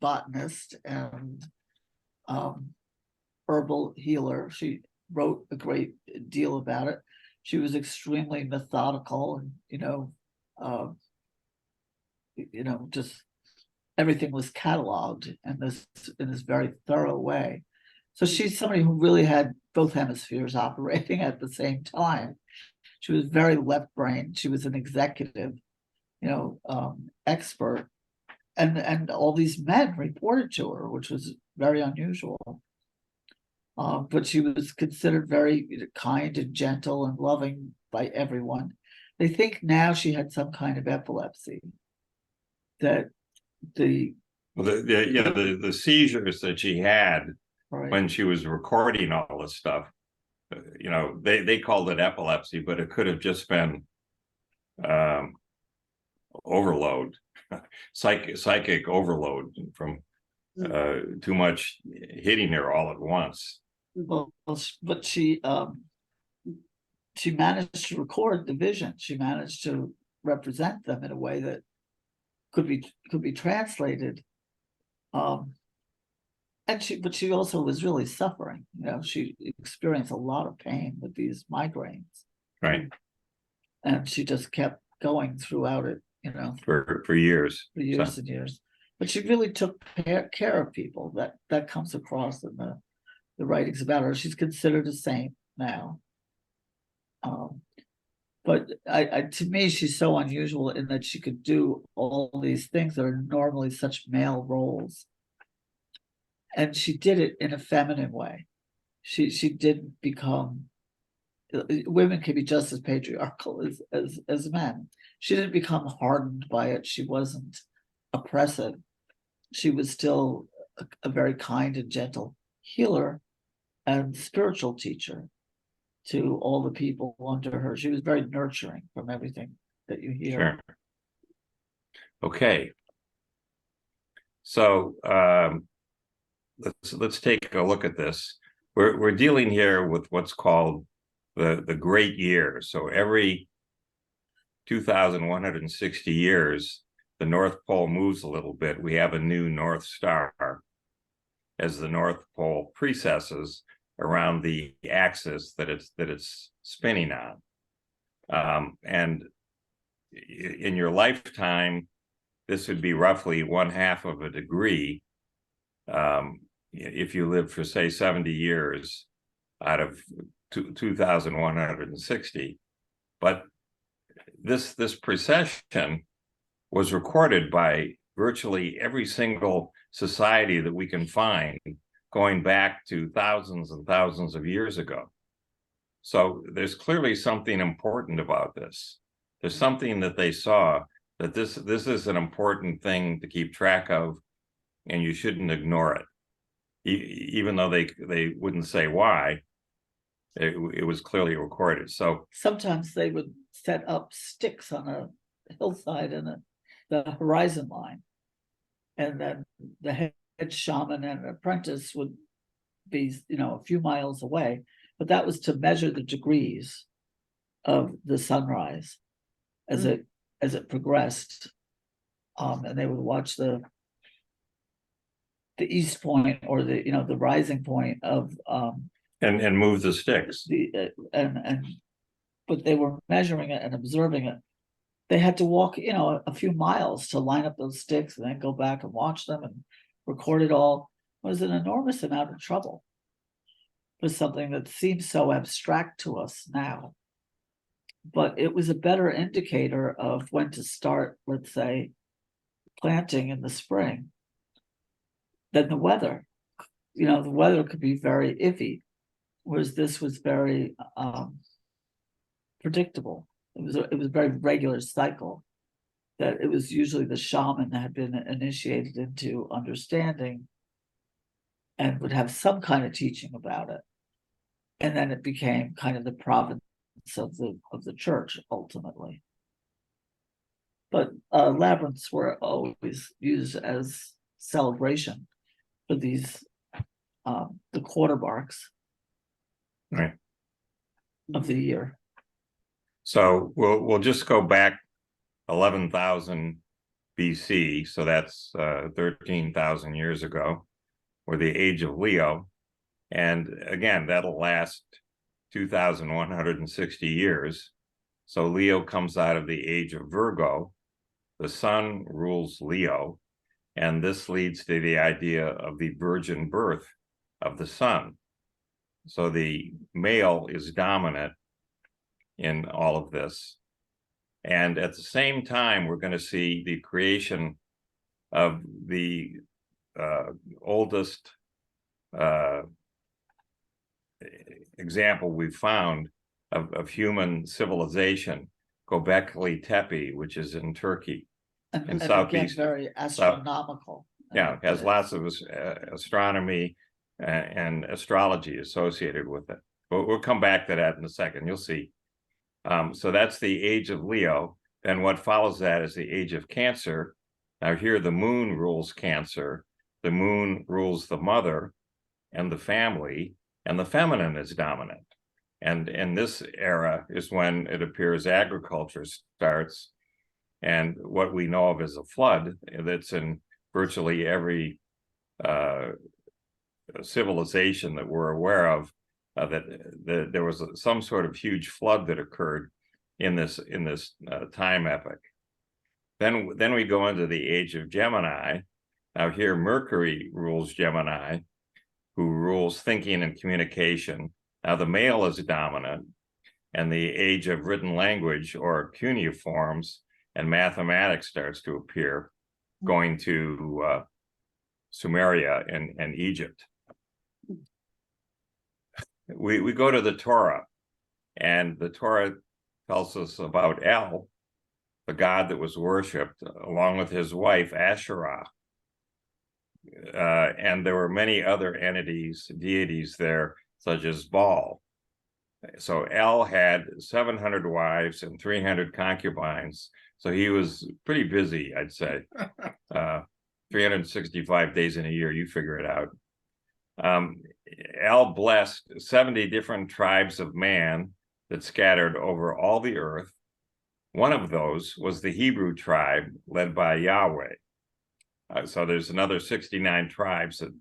botanist and herbal healer. She wrote a great deal about it. She was extremely methodical, and just everything was cataloged in this very thorough way. So she's somebody who really had both hemispheres operating at the same time. She was very left-brained. She was an executive, expert. And all these men reported to her, which was very unusual. But she was considered very kind and gentle and loving by everyone. They think now she had some kind of epilepsy. That the seizures that she had right, when she was recording all this stuff, they called it epilepsy, but it could have just been overload, psychic overload from too much hitting her all at once. well, but she managed to record the vision. She managed to represent them in a way that could be translated. But she also was really suffering. She experienced a lot of pain with these migraines. Right. And she just kept going throughout it, for years. and years. But she really took care of people. That comes across in the writings about her. She's considered a saint now. But to me, she's so unusual in that she could do all these things that are normally such male roles. And she did it in a feminine way. She didn't become, women can be just as patriarchal as men. She didn't become hardened by it. She wasn't oppressive. She was still a very kind and gentle healer and spiritual teacher to all the people under her. She was very nurturing from everything that you hear. Sure. Okay. So let's take a look at this. We're dealing here with what's called the Great Year. So every 2,160 years, the North Pole moves a little bit. We have a new North Star as the North Pole precesses around the axis that it's spinning on. And in your lifetime, this would be roughly 1/2 of a degree if you live for, say, 70 years out of 2,160. But this precession was recorded by virtually every single society that we can find, going back to thousands and thousands of years ago. So there's clearly something important about this. There's something that they saw, that this is an important thing to keep track of, and you shouldn't ignore it. Even though they wouldn't say why, it was clearly recorded. So sometimes they would set up sticks on a hillside in the horizon line, and then the head shaman and apprentice would be a few miles away, but that was to measure the degrees of the sunrise as it progressed, and they would watch the east point or the rising point of and move the sticks. But they were measuring it and observing it. They had to walk a few miles to line up those sticks and then go back and watch them and record it all. It was an enormous amount of trouble for something that seems so abstract to us now. But it was a better indicator of when to start, let's say, planting in the spring than the weather. The weather could be very iffy, whereas this was very predictable. It was a very regular cycle, that it was usually the shaman that had been initiated into understanding and would have some kind of teaching about it. And then it became kind of the province of the church ultimately. But labyrinths were always used as celebration for these the quarter marks, right, of the year. So we'll just go back 11,000 BC, so that's 13,000 years ago, or the age of Leo, and again that'll last 2,160 years. So Leo comes out of the age of Virgo. The sun rules Leo, and this leads to the idea of the virgin birth of the sun. So the male is dominant in all of this. And at the same time, we're going to see the creation of the oldest example we've found of human civilization, Göbekli Tepe, which is in Turkey. And, in and again, Southeast- very astronomical. Yeah, it has lots of astronomy and astrology associated with it. But we'll come back to that in a second. You'll see. So that's the age of Leo. Then what follows that is the age of Cancer. Now here the moon rules Cancer. The moon rules the mother and the family, and the feminine is dominant. And in this era is when it appears agriculture starts, and what we know of as a flood that's in virtually every civilization that we're aware of, that there was some sort of huge flood that occurred in this time epoch. Then we go into the age of Gemini. Now here Mercury rules Gemini, who rules thinking and communication. Now the male is dominant, and the age of written language or cuneiforms and mathematics starts to appear, going to Sumeria and Egypt. We go to the Torah, and the Torah tells us about El, the god that was worshipped, along with his wife Asherah. And there were many other entities, deities there, such as Baal. So El had 700 wives and 300 concubines. So he was pretty busy, I'd say. 365 days in a year, you figure it out. El blessed 70 different tribes of man that scattered over all the earth. One of those was the Hebrew tribe led by Yahweh. So there's another 69 tribes that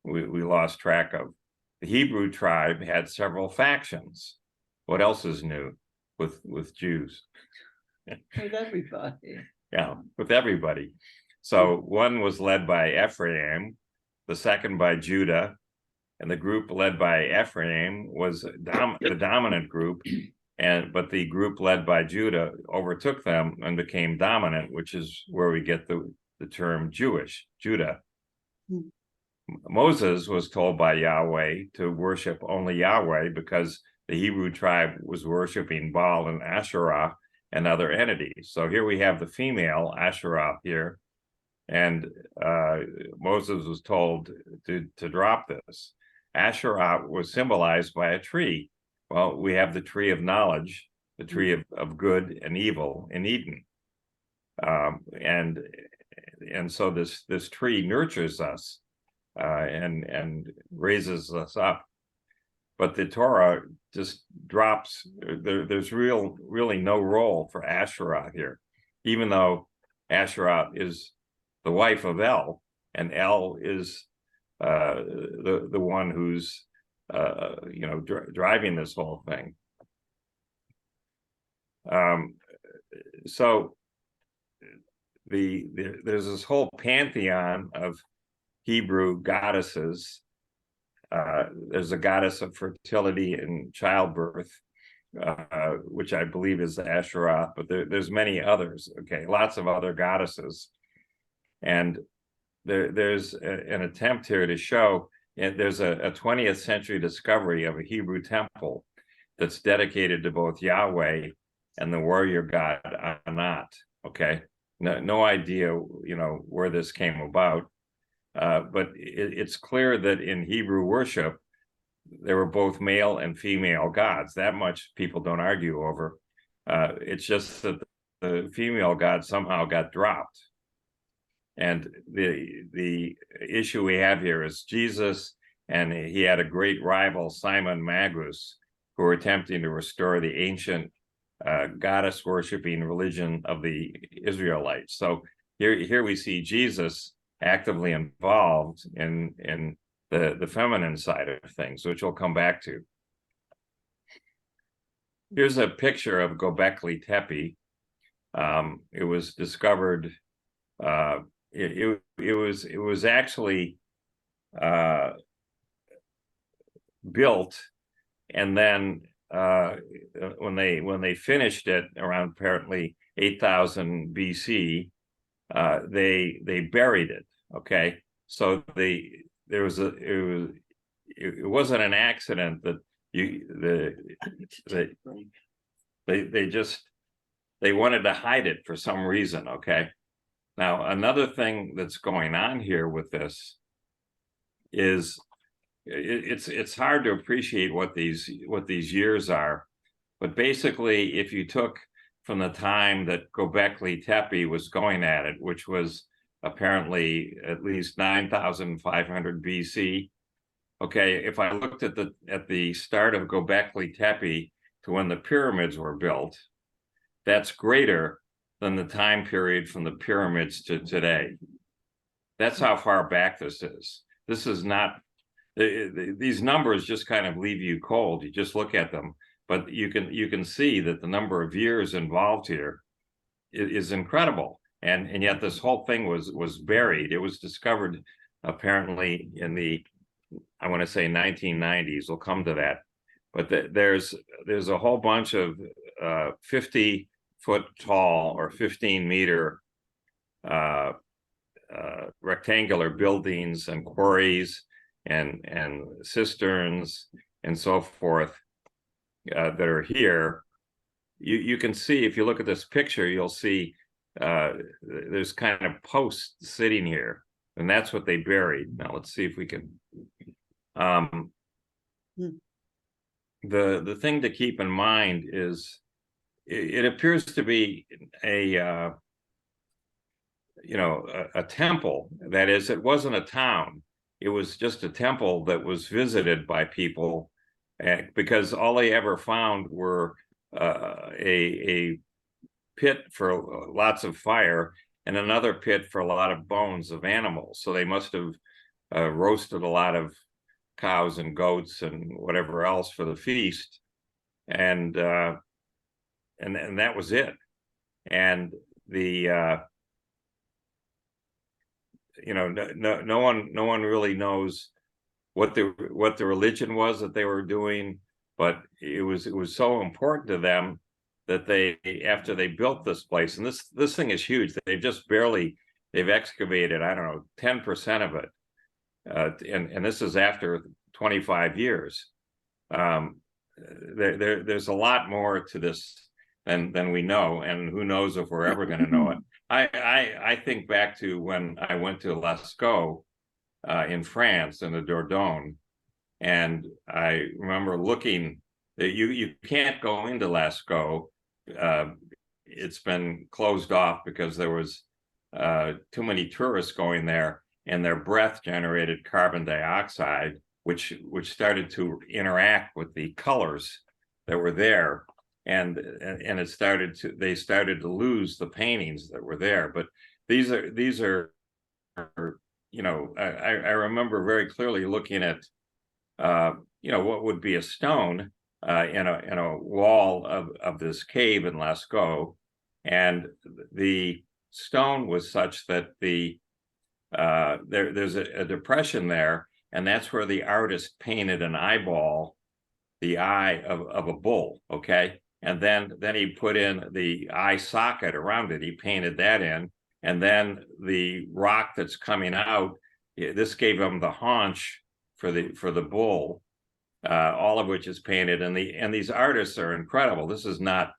we lost track of. The Hebrew tribe had several factions. What else is new with Jews? With everybody. Yeah, with everybody. So one was led by Ephraim, the second by Judah, and the group led by Ephraim was the dominant group, but the group led by Judah overtook them and became dominant, which is where we get the term Jewish, Judah. Moses was told by Yahweh to worship only Yahweh because the Hebrew tribe was worshiping Baal and Asherah and other entities. So here we have the female Asherah here, and Moses was told to drop this. Asherah was symbolized by a tree. Well, we have the tree of knowledge, the tree of good and evil in Eden. And so this tree nurtures us and raises us up. But the Torah just drops, there's really no role for Asherah here, even though Asherah is the wife of El, and El is the one who's driving this whole thing. So there's this whole pantheon of Hebrew goddesses. There's a goddess of fertility and childbirth, which I believe is Asherah, but there's many others. Okay, lots of other goddesses, and there's an attempt here to show. And there's a 20th century discovery of a Hebrew temple that's dedicated to both Yahweh and the warrior god Anat. Okay, no idea, where this came about, but it's clear that in Hebrew worship there were both male and female gods. That much people don't argue over. It's just that the female god somehow got dropped. And the issue we have here is Jesus, and he had a great rival, Simon Magus, who were attempting to restore the ancient goddess worshiping religion of the Israelites. So here we see Jesus actively involved in the feminine side of things, which we'll come back to. Here's a picture of Göbekli Tepe. It was discovered. It was actually built and then when they finished it around apparently 8,000 BC, they buried it. Okay, so it wasn't an accident that they wanted to hide it for some reason. Okay, now another thing that's going on here with this is it's hard to appreciate what these years are, but basically if you took from the time that Göbekli Tepe was going at it, which was apparently at least 9,500 BC. Okay, if I looked at the start of Göbekli Tepe to when the pyramids were built, that's greater than the time period from the pyramids to today. That's how far back this is. This is not, these numbers just kind of leave you cold. You just look at them, but you can see that the number of years involved here is incredible. And yet this whole thing was buried. It was discovered apparently in the, I want to say 1990s. We'll come to that. But there's a whole bunch of 50-foot tall or 15-meter rectangular buildings and quarries and cisterns and so forth that are here. You can see, if you look at this picture, you'll see there's kind of posts sitting here, and that's what they buried. Now let's see if we can. The thing to keep in mind is it appears to be a temple. That is, it wasn't a town. It was just a temple that was visited by people, because all they ever found were a pit for lots of fire and another pit for a lot of bones of animals. So they must have roasted a lot of cows and goats and whatever else for the feast, and that was it. And the no one really knows what the religion was that they were doing, but it was so important to them that after they built this place, and this thing is huge, they've excavated, I don't know, 10% of it, and this is after 25 years. There's a lot more to this than we know, and who knows if we're ever going to know it. I think back to when I went to Lascaux in France, in the Dordogne, and I remember looking that you can't go into Lascaux. It's been closed off because there was too many tourists going there, and their breath generated carbon dioxide, which started to interact with the colors that were there, and they started to lose the paintings that were there. But these are I remember very clearly looking at what would be a stone in a wall of this cave in Lascaux, and the stone was such that there's a depression there, and that's where the artist painted an eyeball, the eye of a bull. Okay, and then he put in the eye socket around it. He painted that in, and then the rock that's coming out, this gave him the haunch for the bull. All of which is painted, and these artists are incredible. This is not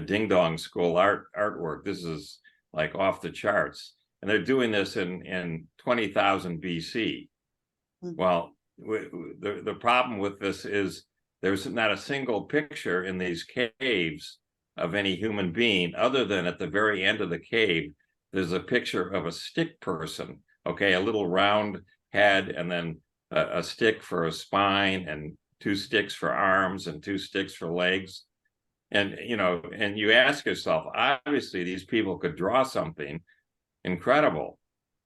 ding dong school artwork. This is like off the charts, and they're doing this in 20,000 BC. Well, the problem with this is there's not a single picture in these caves of any human being, other than at the very end of the cave, there's a picture of a stick person. Okay, a little round head, and then a stick for a spine, and 2 sticks for arms, and 2 sticks for legs. And you ask yourself, obviously these people could draw something incredible,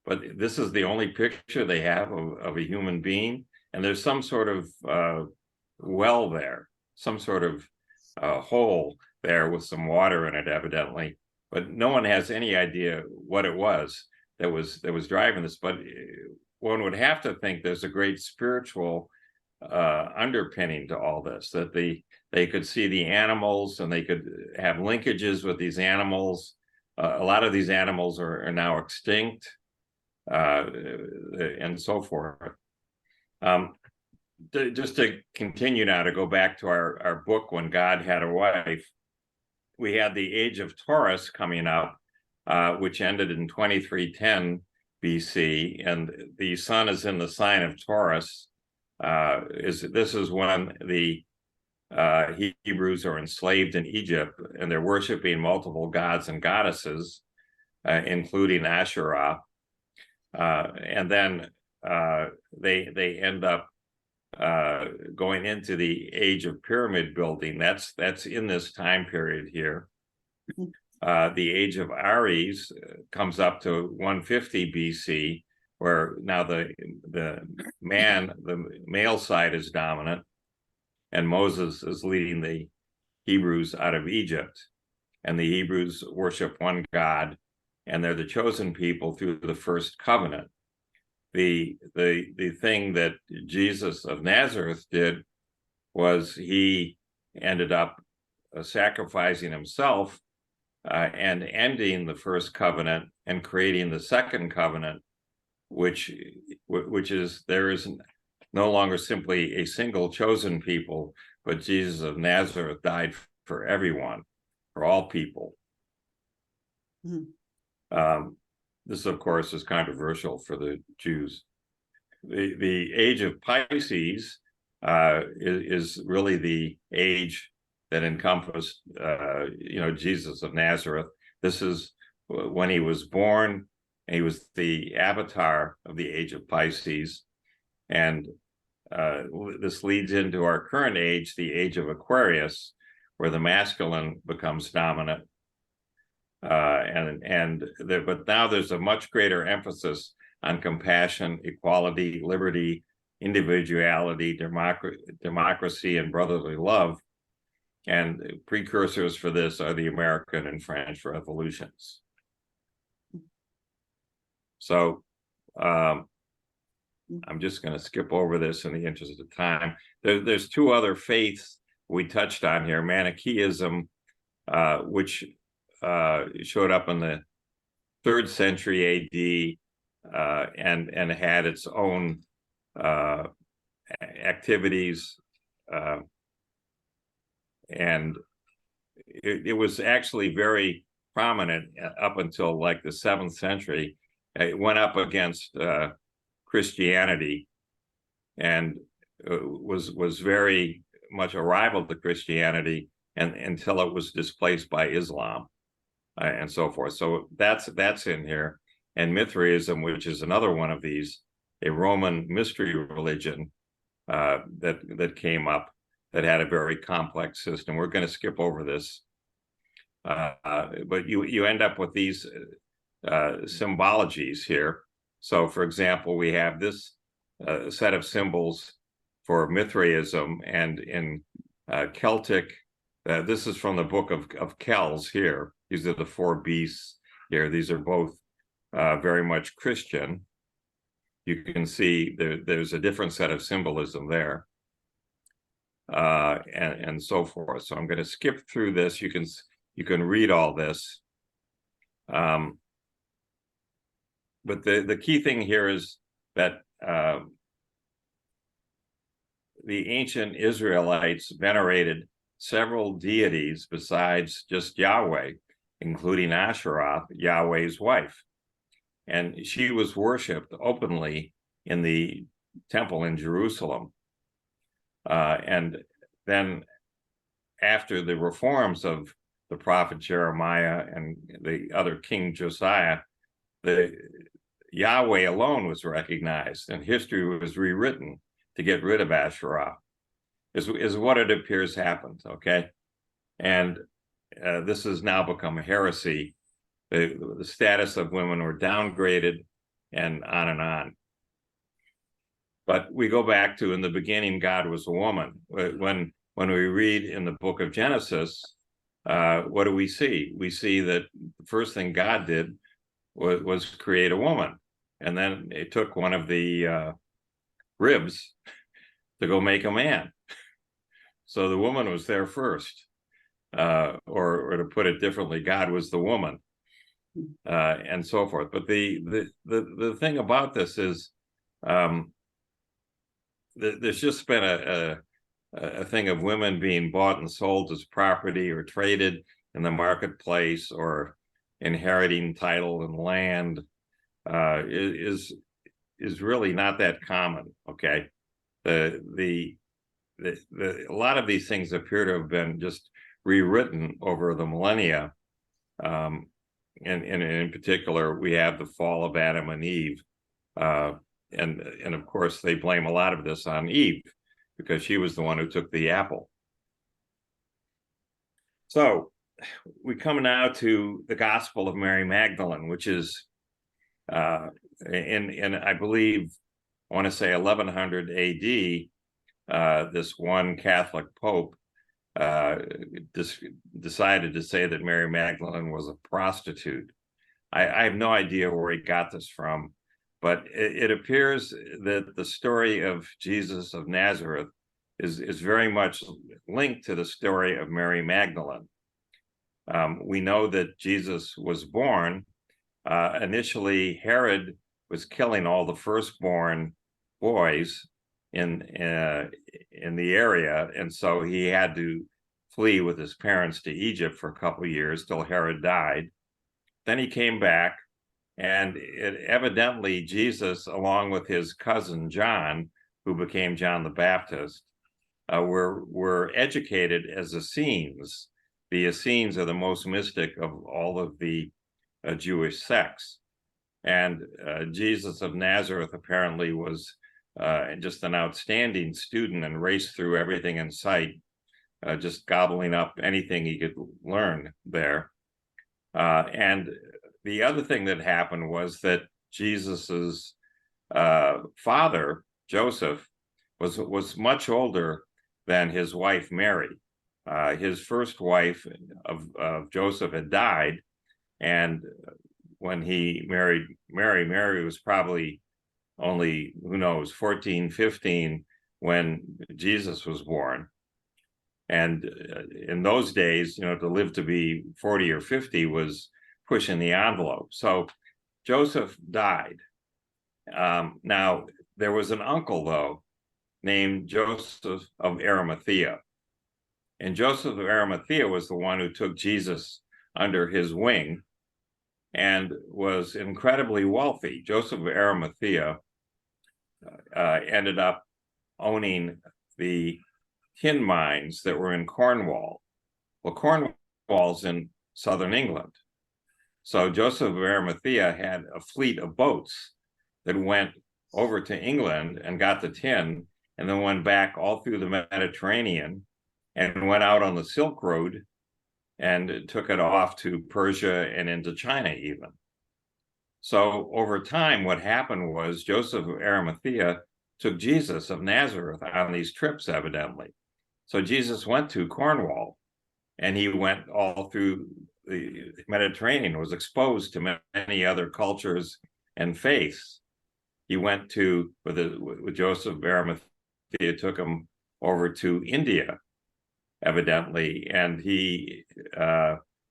but this is the only picture they have of a human being. And there's some sort of well there, some sort of hole there with some water in it, evidently, but no one has any idea what it was that was driving this. But one would have to think there's a great spiritual underpinning to all this, that they could see the animals and they could have linkages with these animals. A lot of these animals are now extinct, and so forth. Just to continue now, to go back to our book, When God Had a Wife, we had the age of Taurus coming up, which ended in 2310 BC, and the sun is in the sign of Taurus. This is when the Hebrews are enslaved in Egypt, and they're worshiping multiple gods and goddesses, including Asherah, and then they end up going into the age of pyramid building. That's in this time period here. The age of Aries comes up to 150 BC, where now the male side is dominant, and Moses is leading the Hebrews out of Egypt, and the Hebrews worship one God, and they're the chosen people through the first covenant. The thing that Jesus of Nazareth did was he ended up sacrificing himself and ending the first covenant and creating the second covenant, which is, there is no longer simply a single chosen people, but Jesus of Nazareth died for everyone, for all people. Mm-hmm. This, of course, is controversial for the Jews. The age of Pisces is really the age that encompassed, Jesus of Nazareth. This is when he was born, and he was the avatar of the age of Pisces. And this leads into our current age, the age of Aquarius, where the masculine becomes dominant. But now there's a much greater emphasis on compassion, equality, liberty, individuality, democracy, and brotherly love. And precursors for this are the American and French revolutions. So I'm just going to skip over this in the interest of time. There's two other faiths we touched on here: Manichaeism, which showed up in the 3rd century AD, and had its own activities, and it was actually very prominent up until like the 7th century. It went up against Christianity, and was very much a rival to Christianity, and until it was displaced by Islam. And so forth. So that's in here. And Mithraism, which is another one of these, a Roman mystery religion that came up, that had a very complex system. We're going to skip over this, but you end up with these symbologies here. So, for example, we have this set of symbols for Mithraism, and in Celtic, this is from the book of Kells here. These are the 4 beasts here. These are both very much Christian. You can see there's a different set of symbolism there, and so forth. So I'm going to skip through this. You can read all this. But the key thing here is that the ancient Israelites venerated several deities besides just Yahweh, including Asherah, Yahweh's wife. And she was worshipped openly in the temple in Jerusalem. And then after the reforms of the prophet Jeremiah and the other King Josiah, the Yahweh alone was recognized, and history was rewritten to get rid of Asherah, is what it appears happened, okay? And this has now become a heresy. The status of women were downgraded, and on and on. But we go back to, in the beginning, God was a woman. When we read in the book of Genesis, what do we see? We see that the first thing God did was create a woman. And then it took one of the ribs to go make a man. So the woman was there first, or to put it differently, God was the woman, and so forth. But the thing about this is, there's just been a thing of women being bought and sold as property or traded in the marketplace, or inheriting title and land, is really not that common. Okay, a lot of these things appear to have been just rewritten over the millennia. And in particular, we have the fall of Adam and Eve, and of course they blame a lot of this on Eve, because she was the one who took the apple. So we come now to the Gospel of Mary Magdalene, which is in I believe, I want to say 1100 AD. This one Catholic Pope decided to say that Mary Magdalene was a prostitute. I have no idea where he got this from, but it appears that the story of Jesus of Nazareth is very much linked to the story of Mary Magdalene. We know that Jesus was born. Initially, Herod was killing all the firstborn boys in the area, and so he had to flee with his parents to Egypt for a couple of years till Herod died. Then he came back, and evidently Jesus, along with his cousin John, who became John the Baptist, were educated as Essenes. The Essenes are the most mystic of all of the Jewish sects, and Jesus of Nazareth apparently was just an outstanding student and raced through everything in sight, just gobbling up anything he could learn there. And the other thing that happened was that Jesus's father, Joseph, was much older than his wife Mary. His first wife of Joseph had died, and when he married Mary, Mary was probably only, who knows, 14, 15 when Jesus was born. And in those days, to live to be 40 or 50 was pushing the envelope. So Joseph died. Now, there was an uncle, though, named Joseph of Arimathea. And Joseph of Arimathea was the one who took Jesus under his wing and was incredibly wealthy. Joseph of Arimathea ended up owning the tin mines that were in Cornwall. Well, Cornwall's in southern England. So Joseph of Arimathea had a fleet of boats that went over to England and got the tin, and then went back all through the Mediterranean and went out on the Silk Road and took it off to Persia and into China even. So over time, what happened was Joseph of Arimathea took Jesus of Nazareth on these trips, evidently. So Jesus went to Cornwall, and he went all through the Mediterranean, was exposed to many other cultures and faiths. He went to, with Joseph of Arimathea, took him over to India, evidently, and he,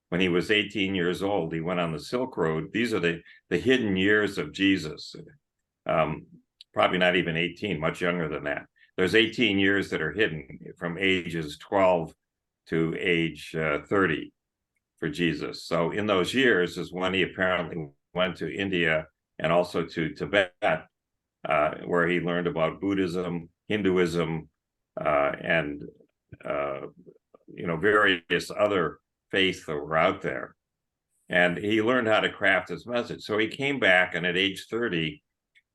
when he was 18 years old, he went on the Silk Road. These are the hidden years of Jesus. Probably not even 18, much younger than that. There's 18 years that are hidden from ages 12 to age 30 for Jesus. So in those years is when he apparently went to India and also to Tibet, where he learned about Buddhism, Hinduism, and various other faiths that were out there. And he learned how to craft his message. So he came back, and at age 30,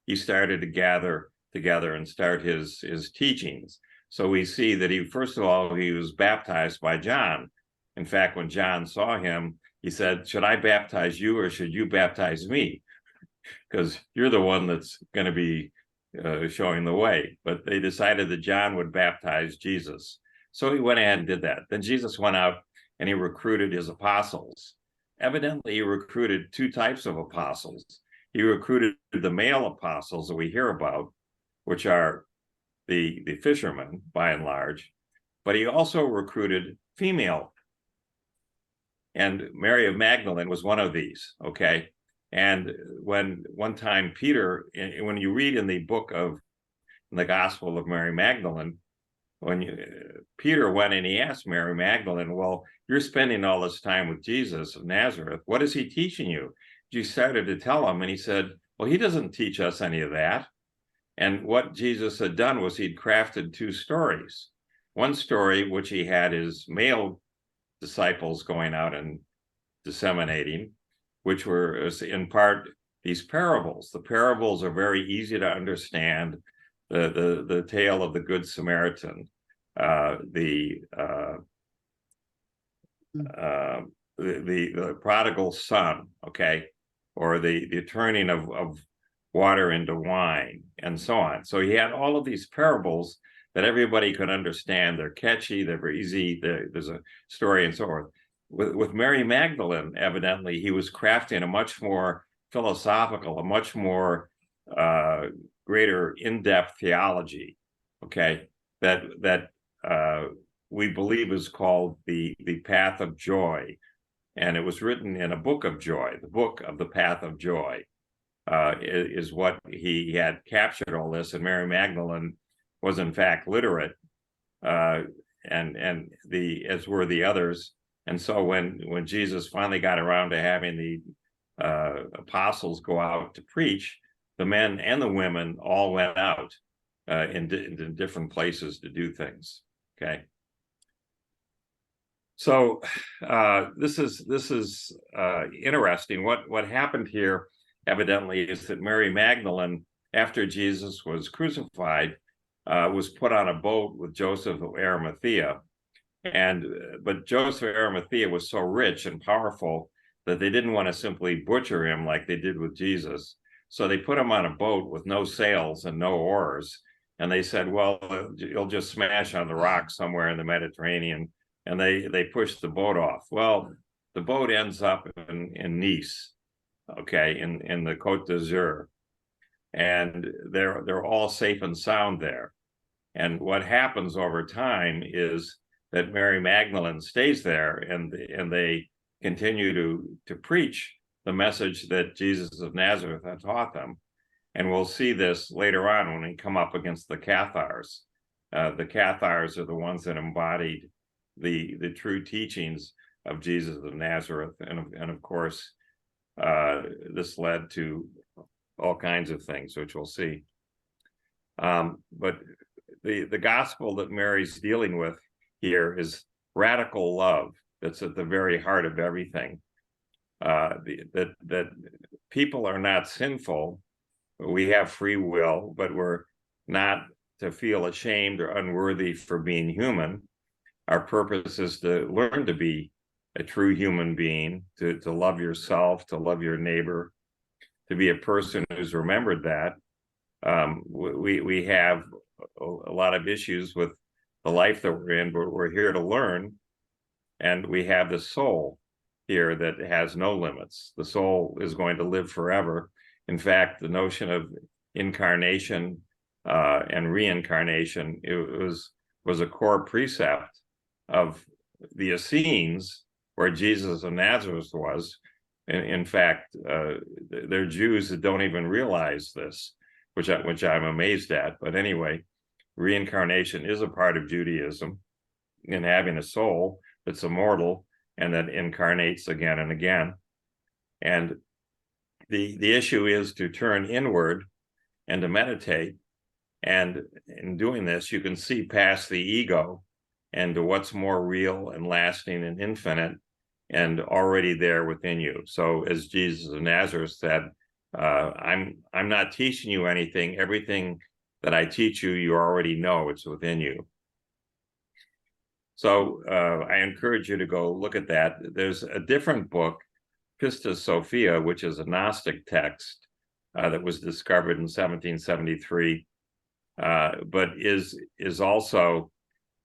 he started to gather together and start his teachings. So we see that he, first of all, he was baptized by John. In fact, when John saw him, he said, "Should I baptize you, or should you baptize me? Because you're the one that's going to be showing the way." But they decided that John would baptize Jesus. So he went ahead and did that. Then Jesus went out and he recruited his apostles. Evidently, he recruited two types of apostles. He recruited the male apostles that we hear about, which are the fishermen by and large, but he also recruited female. And Mary of Magdalene was one of these, okay? And when one time Peter, when you read in the book of the Gospel of Mary Magdalene, Peter went and he asked Mary Magdalene, well, you're spending all this time with Jesus of Nazareth. What is he teaching you? She started to tell him, and he said, well, he doesn't teach us any of that. And what Jesus had done was he'd crafted two stories. One story, which he had his male disciples going out and disseminating, which were in part these parables. The parables are very easy to understand. The tale of the Good Samaritan, the prodigal son, okay, or the turning of water into wine, and so on. So he had all of these parables that everybody could understand. They're catchy, they're very easy, there's a story and so forth. With Mary Magdalene, evidently, he was crafting a much more philosophical, a much more greater in-depth theology, okay, that we believe is called the Path of Joy. And it was written in a book of joy. The book of the Path of Joy is what he had captured all this. And Mary Magdalene was in fact literate, and as were the others. And so when Jesus finally got around to having the apostles go out to preach, the men and the women all went out in different places to do things. Okay. So this is interesting. What happened here, evidently, is that Mary Magdalene, after Jesus was crucified, was put on a boat with Joseph of Arimathea. But Joseph of Arimathea was so rich and powerful that they didn't want to simply butcher him like they did with Jesus. So they put him on a boat with no sails and no oars. And they said, well, you'll just smash on the rocks somewhere in the Mediterranean. And they pushed the boat off. Well, the boat ends up in Nice, okay, in the Côte d'Azur. And they're all safe and sound there. And what happens over time is that Mary Magdalene stays there, and they continue to preach the message that Jesus of Nazareth had taught them. And we'll see this later on when we come up against the Cathars. The Cathars are the ones that embodied the true teachings of Jesus of Nazareth. And of course, this led to all kinds of things, which we'll see. But the gospel that Mary's dealing with here is radical love. That's at the very heart of everything. That people are not sinful. We have free will, but we're not to feel ashamed or unworthy for being human. Our purpose is to learn to be a true human being, to love yourself, to love your neighbor, to be a person who's remembered that. We have a lot of issues with the life that we're in, but we're here to learn. And we have the soul here that has no limits. The soul is going to live forever. In fact, the notion of incarnation and reincarnation, it was a core precept of the Essenes, where Jesus of Nazareth was. In fact, they're Jews that don't even realize this, which I'm amazed at. But anyway, reincarnation is a part of Judaism, in having a soul that's immortal and that incarnates again and again. And the issue is to turn inward and to meditate. And in doing this, you can see past the ego and to what's more real and lasting and infinite and already there within you. So as Jesus of Nazareth said, I'm not teaching you anything. Everything that I teach you, you already know. It's within you. So I encourage you to go look at that. There's a different book, Pistis Sophia, which is a Gnostic text that was discovered in 1773, but is also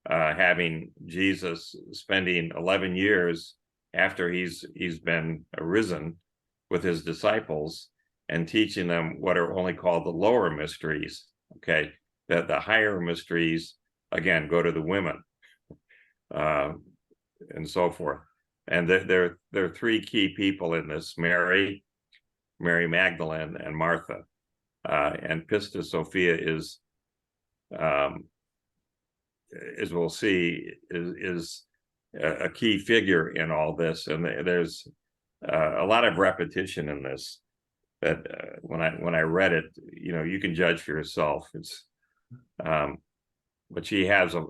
having Jesus spending 11 years after he's been arisen with his disciples and teaching them what are only called the lower mysteries. Okay, that the higher mysteries, again, go to the women, and so forth. And there are three key people in this: Mary Magdalene, and Martha. And Pistis Sophia is, as we'll see, is a key figure in all this. And there's a lot of repetition in this. That when I read it, you can judge for yourself. It's, but she has a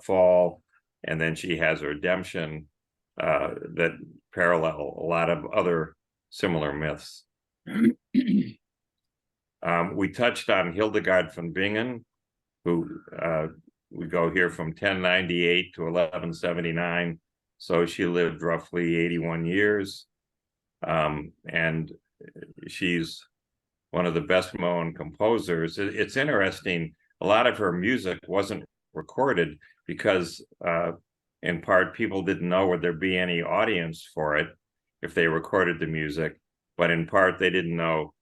fall, and then she has a redemption that parallel a lot of other similar myths. We touched on Hildegard von Bingen, who we go here from 1098 to 1179. So she lived roughly 81 years. And she's one of the best known composers. It's interesting, a lot of her music wasn't recorded because in part people didn't know would there be any audience for it if they recorded the music, but in part they didn't know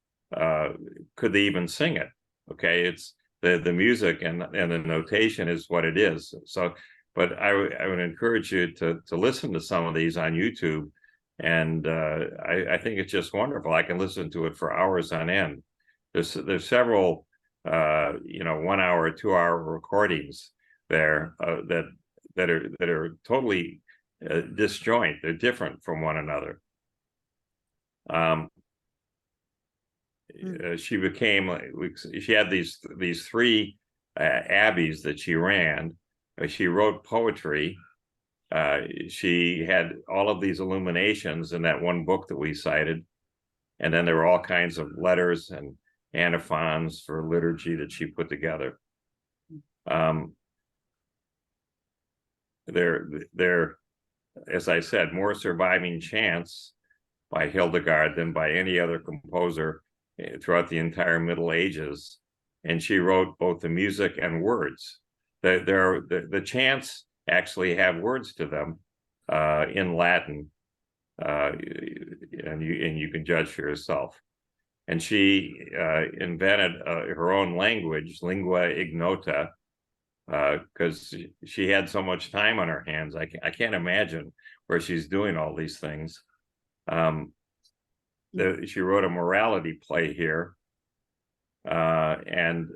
could they even sing it. Okay, it's the music and the notation is what it is. So, but I would encourage you to listen to some of these on YouTube. And I think it's just wonderful. I can listen to it for hours on end. There's several 1 hour, 2 hour recordings there that are totally disjoint. They're different from one another. She had these three abbeys that she ran. She wrote poetry. She had all of these illuminations in that one book that we cited. And then there were all kinds of letters and antiphons for liturgy that she put together. There, as I said, more surviving chants by Hildegard than by any other composer throughout the entire Middle Ages. And she wrote both the music and words. The chants actually have words to them in Latin, and you can judge for yourself. And she invented her own language, lingua ignota, because she had so much time on her hands. I can't imagine where she's doing all these things. She wrote a morality play here, and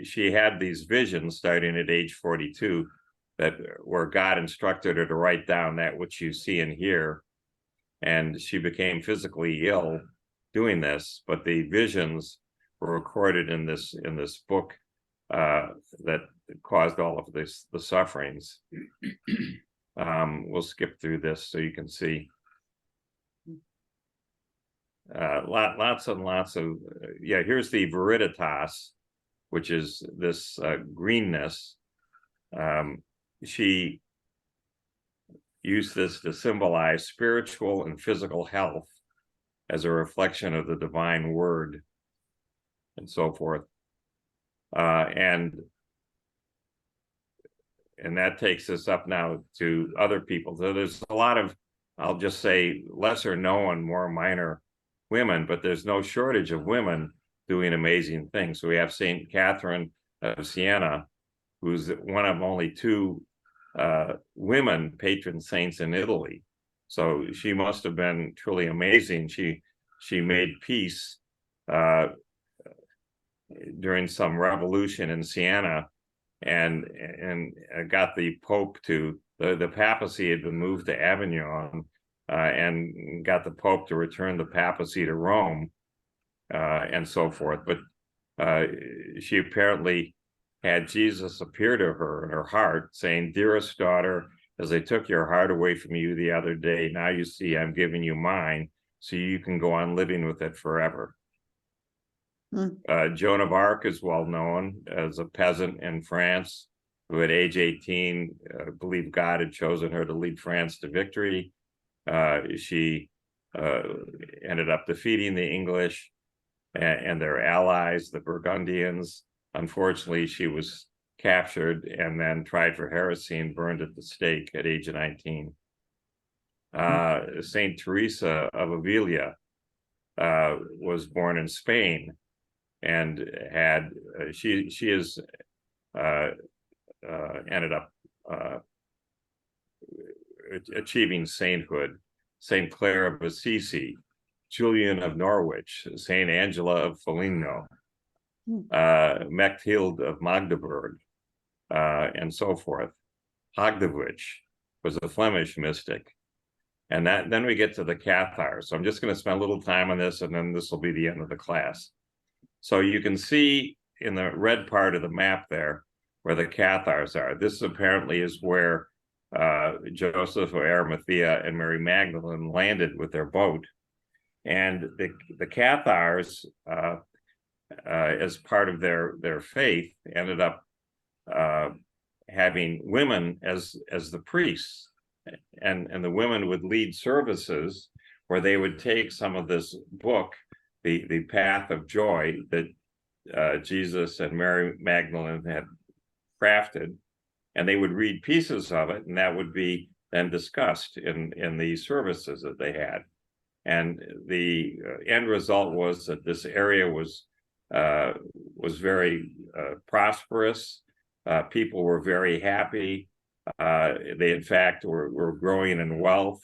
she had these visions starting at age 42 where God instructed her to write down that which you see and hear, and she became physically ill doing this. But the visions were recorded in this book that caused all of the sufferings. We'll skip through this so you can see. Lots and lots of here's the viriditas, which is this greenness. She used this to symbolize spiritual and physical health as a reflection of the divine word, and so forth. And that takes us up now to other people. So there's a lot of, I'll just say, lesser known, more minor women, but there's no shortage of women doing amazing things. So we have Saint Catherine of Siena, who's one of only two women patron saints in Italy. So she must have been truly amazing. She made peace during some revolution in Siena, and got the Pope to the papacy had been moved to Avignon, and got the Pope to return the papacy to Rome, and so forth. But she apparently had Jesus appear to her in her heart, saying, "Dearest daughter, as I took your heart away from you the other day, now you see I'm giving you mine, so you can go on living with it forever." Joan of Arc is well known as a peasant in France who at age 18 believed God had chosen her to lead France to victory. She ended up defeating the English and their allies, the Burgundians. Unfortunately, she was captured and then tried for heresy and burned at the stake at age 19. Saint Teresa of Avila was born in Spain, and had she is ended up achieving sainthood. Saint Clare of Assisi, Julian of Norwich, Saint Angela of Foligno, Mechthild of Magdeburg, and so forth. Hagdewich was a Flemish mystic. And then we get to the Cathars. So I'm just going to spend a little time on this, and then this will be the end of the class. So you can see in the red part of the map there where the Cathars are. This apparently is where Joseph of Arimathea and Mary Magdalene landed with their boat. And the Cathars, as part of their faith, ended up having women as the priests. And the women would lead services where they would take some of this book, the Path of Joy, that Jesus and Mary Magdalene had crafted, and they would read pieces of it, and that would be then discussed in the services that they had. And the end result was that this area was very prosperous. People were very happy. They, in fact, were growing in wealth,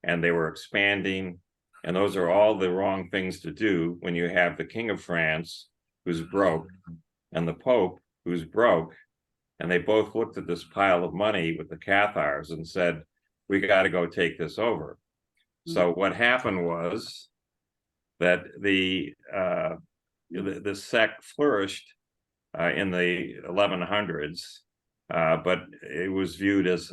and they were expanding. And those are all the wrong things to do when you have the King of France, who's broke, and the Pope, who's broke. And they both looked at this pile of money with the Cathars and said, we got to go take this over. So what happened was that the sect flourished in the 1100s, but it was viewed as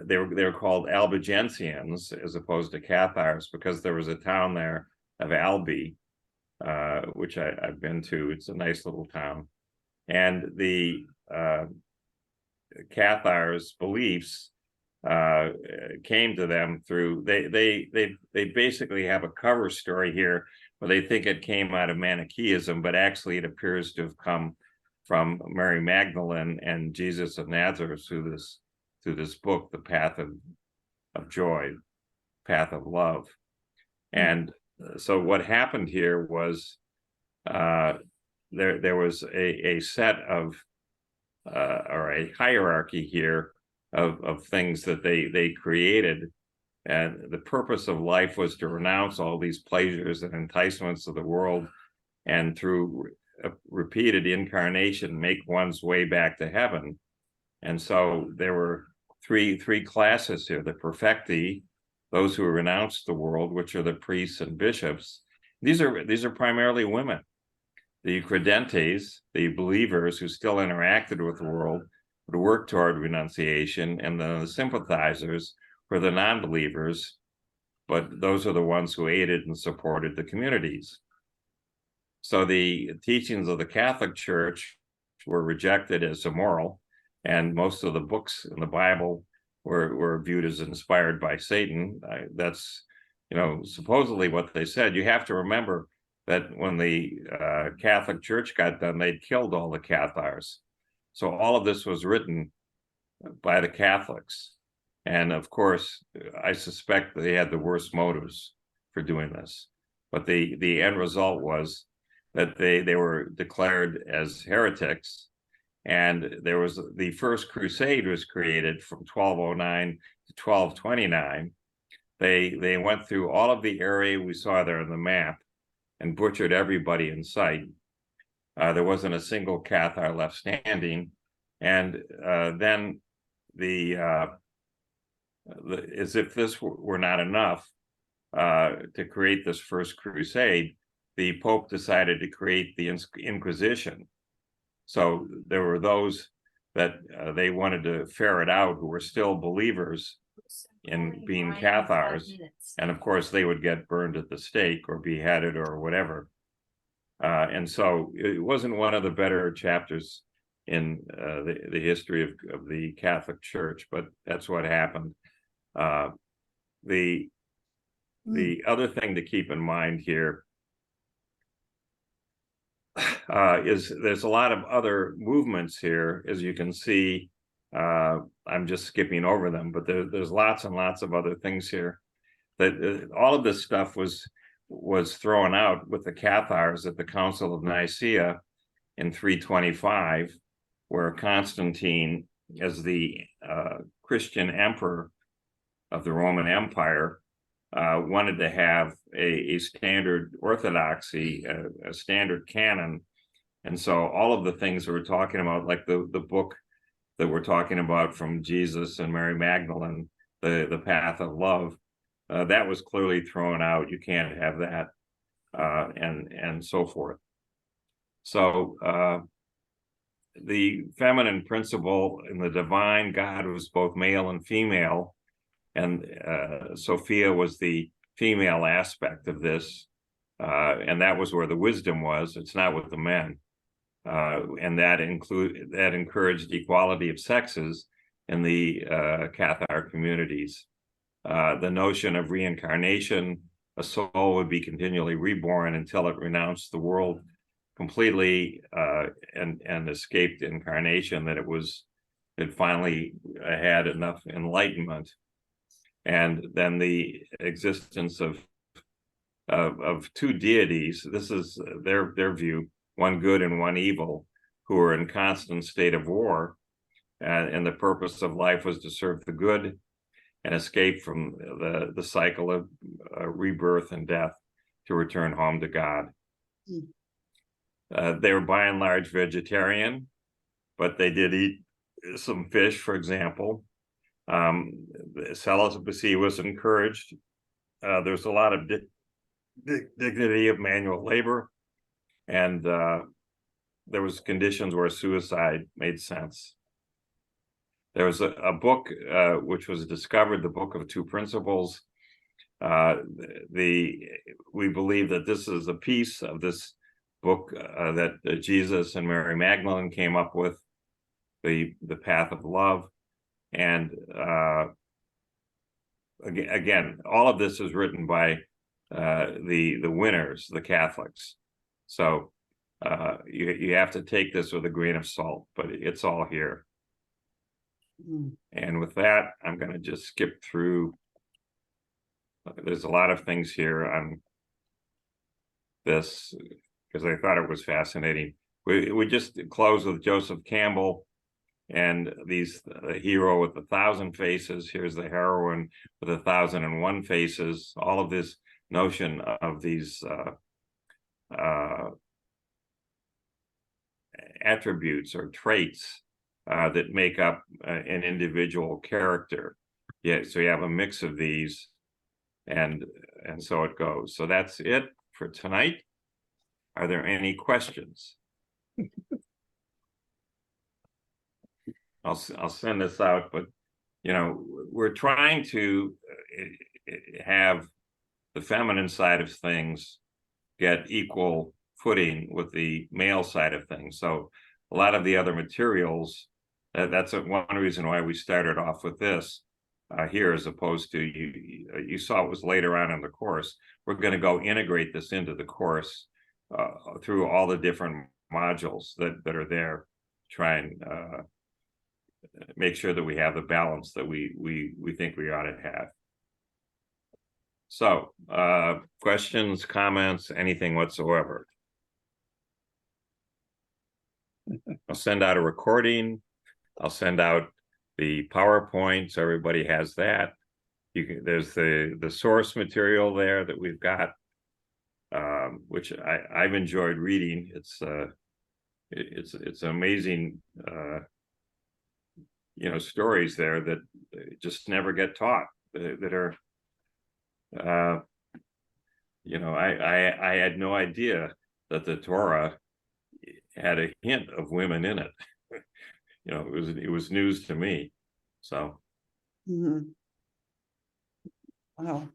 they were called Albigensians as opposed to Cathars, because there was a town there of Albi, which I've been to. It's a nice little town, and the Cathars' beliefs came to them through they basically have a cover story here where they think it came out of Manichaeism, but actually it appears to have come from Mary Magdalene and Jesus of Nazareth through this book, The Path of Joy, Path of Love. And so what happened here was there was a set of or a hierarchy here of things that they created, and the purpose of life was to renounce all these pleasures and enticements of the world, and through repeated incarnation make one's way back to heaven. And so there were three classes here: the perfecti, those who renounced the world, which are the priests and bishops. These are primarily women. The credentes, the believers who still interacted with the world, would work toward renunciation, and then the sympathizers were the non-believers, but those are the ones who aided and supported the communities. So the teachings of the Catholic Church were rejected as immoral, and most of the books in the Bible were viewed as inspired by Satan. That's, supposedly what they said. You have to remember that when the Catholic Church got done, they'd killed all the Cathars. So all of this was written by the Catholics. And of course, I suspect they had the worst motives for doing this. But the end result was that they were declared as heretics. And there was the first crusade was created from 1209 to 1229. They went through all of the area we saw there on the map and butchered everybody in sight. There wasn't a single Cathar left standing. And then as if this were not enough to create this first crusade, the Pope decided to create the Inquisition. So there were those that they wanted to ferret out who were still believers in being Cathars. And of course, they would get burned at the stake or beheaded or whatever. And so it wasn't one of the better chapters in the history of the Catholic Church, but that's what happened. The other thing to keep in mind here is there's a lot of other movements here, as you can see. I'm just skipping over them, but there's lots and lots of other things here. That all of this stuff was thrown out with the Cathars at the Council of Nicaea in 325, where Constantine, as the Christian emperor of the Roman Empire, wanted to have a standard orthodoxy, a standard canon. And so all of the things that we're talking about, like the book that we're talking about from Jesus and Mary Magdalene, the Path of Love, that was clearly thrown out. You can't have that, and so forth. So the feminine principle in the divine God was both male and female, and Sophia was the female aspect of this, and that was where the wisdom was. It's not with the men, and that encouraged equality of sexes in the Cathar communities. The notion of reincarnation, a soul would be continually reborn until it renounced the world completely and escaped incarnation, that it finally had enough enlightenment. And then the existence of two deities, this is their view, one good and one evil, who are in constant state of war, and the purpose of life was to serve the good and escape from the cycle of rebirth and death to return home to God. They were by and large vegetarian, but they did eat some fish, for example. Celibacy was encouraged. There's a lot of dignity of manual labor, and there was conditions where suicide made sense. There was a book which was discovered, the Book of Two Principles. We believe that this is a piece of this book that Jesus and Mary Magdalene came up with, the Path of Love. And again, all of this is written by the winners, the Catholics. So you have to take this with a grain of salt, but it's all here. And with that, I'm going to just skip through. There's a lot of things here on this because I thought it was fascinating. We just close with Joseph Campbell and the hero with 1,000 faces. Here's the heroine with 1,001 faces. All of this notion of these attributes or traits that make up an individual character. Yeah, so you have a mix of these, and so it goes. So that's it for tonight. Are there any questions? I'll send this out, but we're trying to have the feminine side of things get equal footing with the male side of things. So a lot of the other materials, that's one reason why we started off with this here, as opposed to you saw it was later on in the course. We're going to go integrate this into the course through all the different modules that are there, try and make sure that we have the balance that we think we ought to have. So questions, comments, anything whatsoever. I'll send out a recording. I'll send out the PowerPoint, so everybody has that. There's the source material there that we've got, which I've enjoyed reading. It's amazing, stories there that just never get taught. That are, I had no idea that the Torah had a hint of women in it. It was news to me. So. Wow.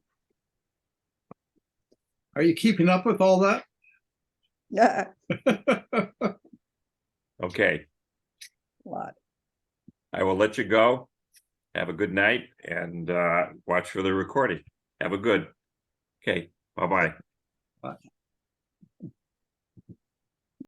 Are you keeping up with all that? Yeah. Okay. A lot. I will let you go. Have a good night, and watch for the recording. Have a good. Okay. Bye-bye. Bye.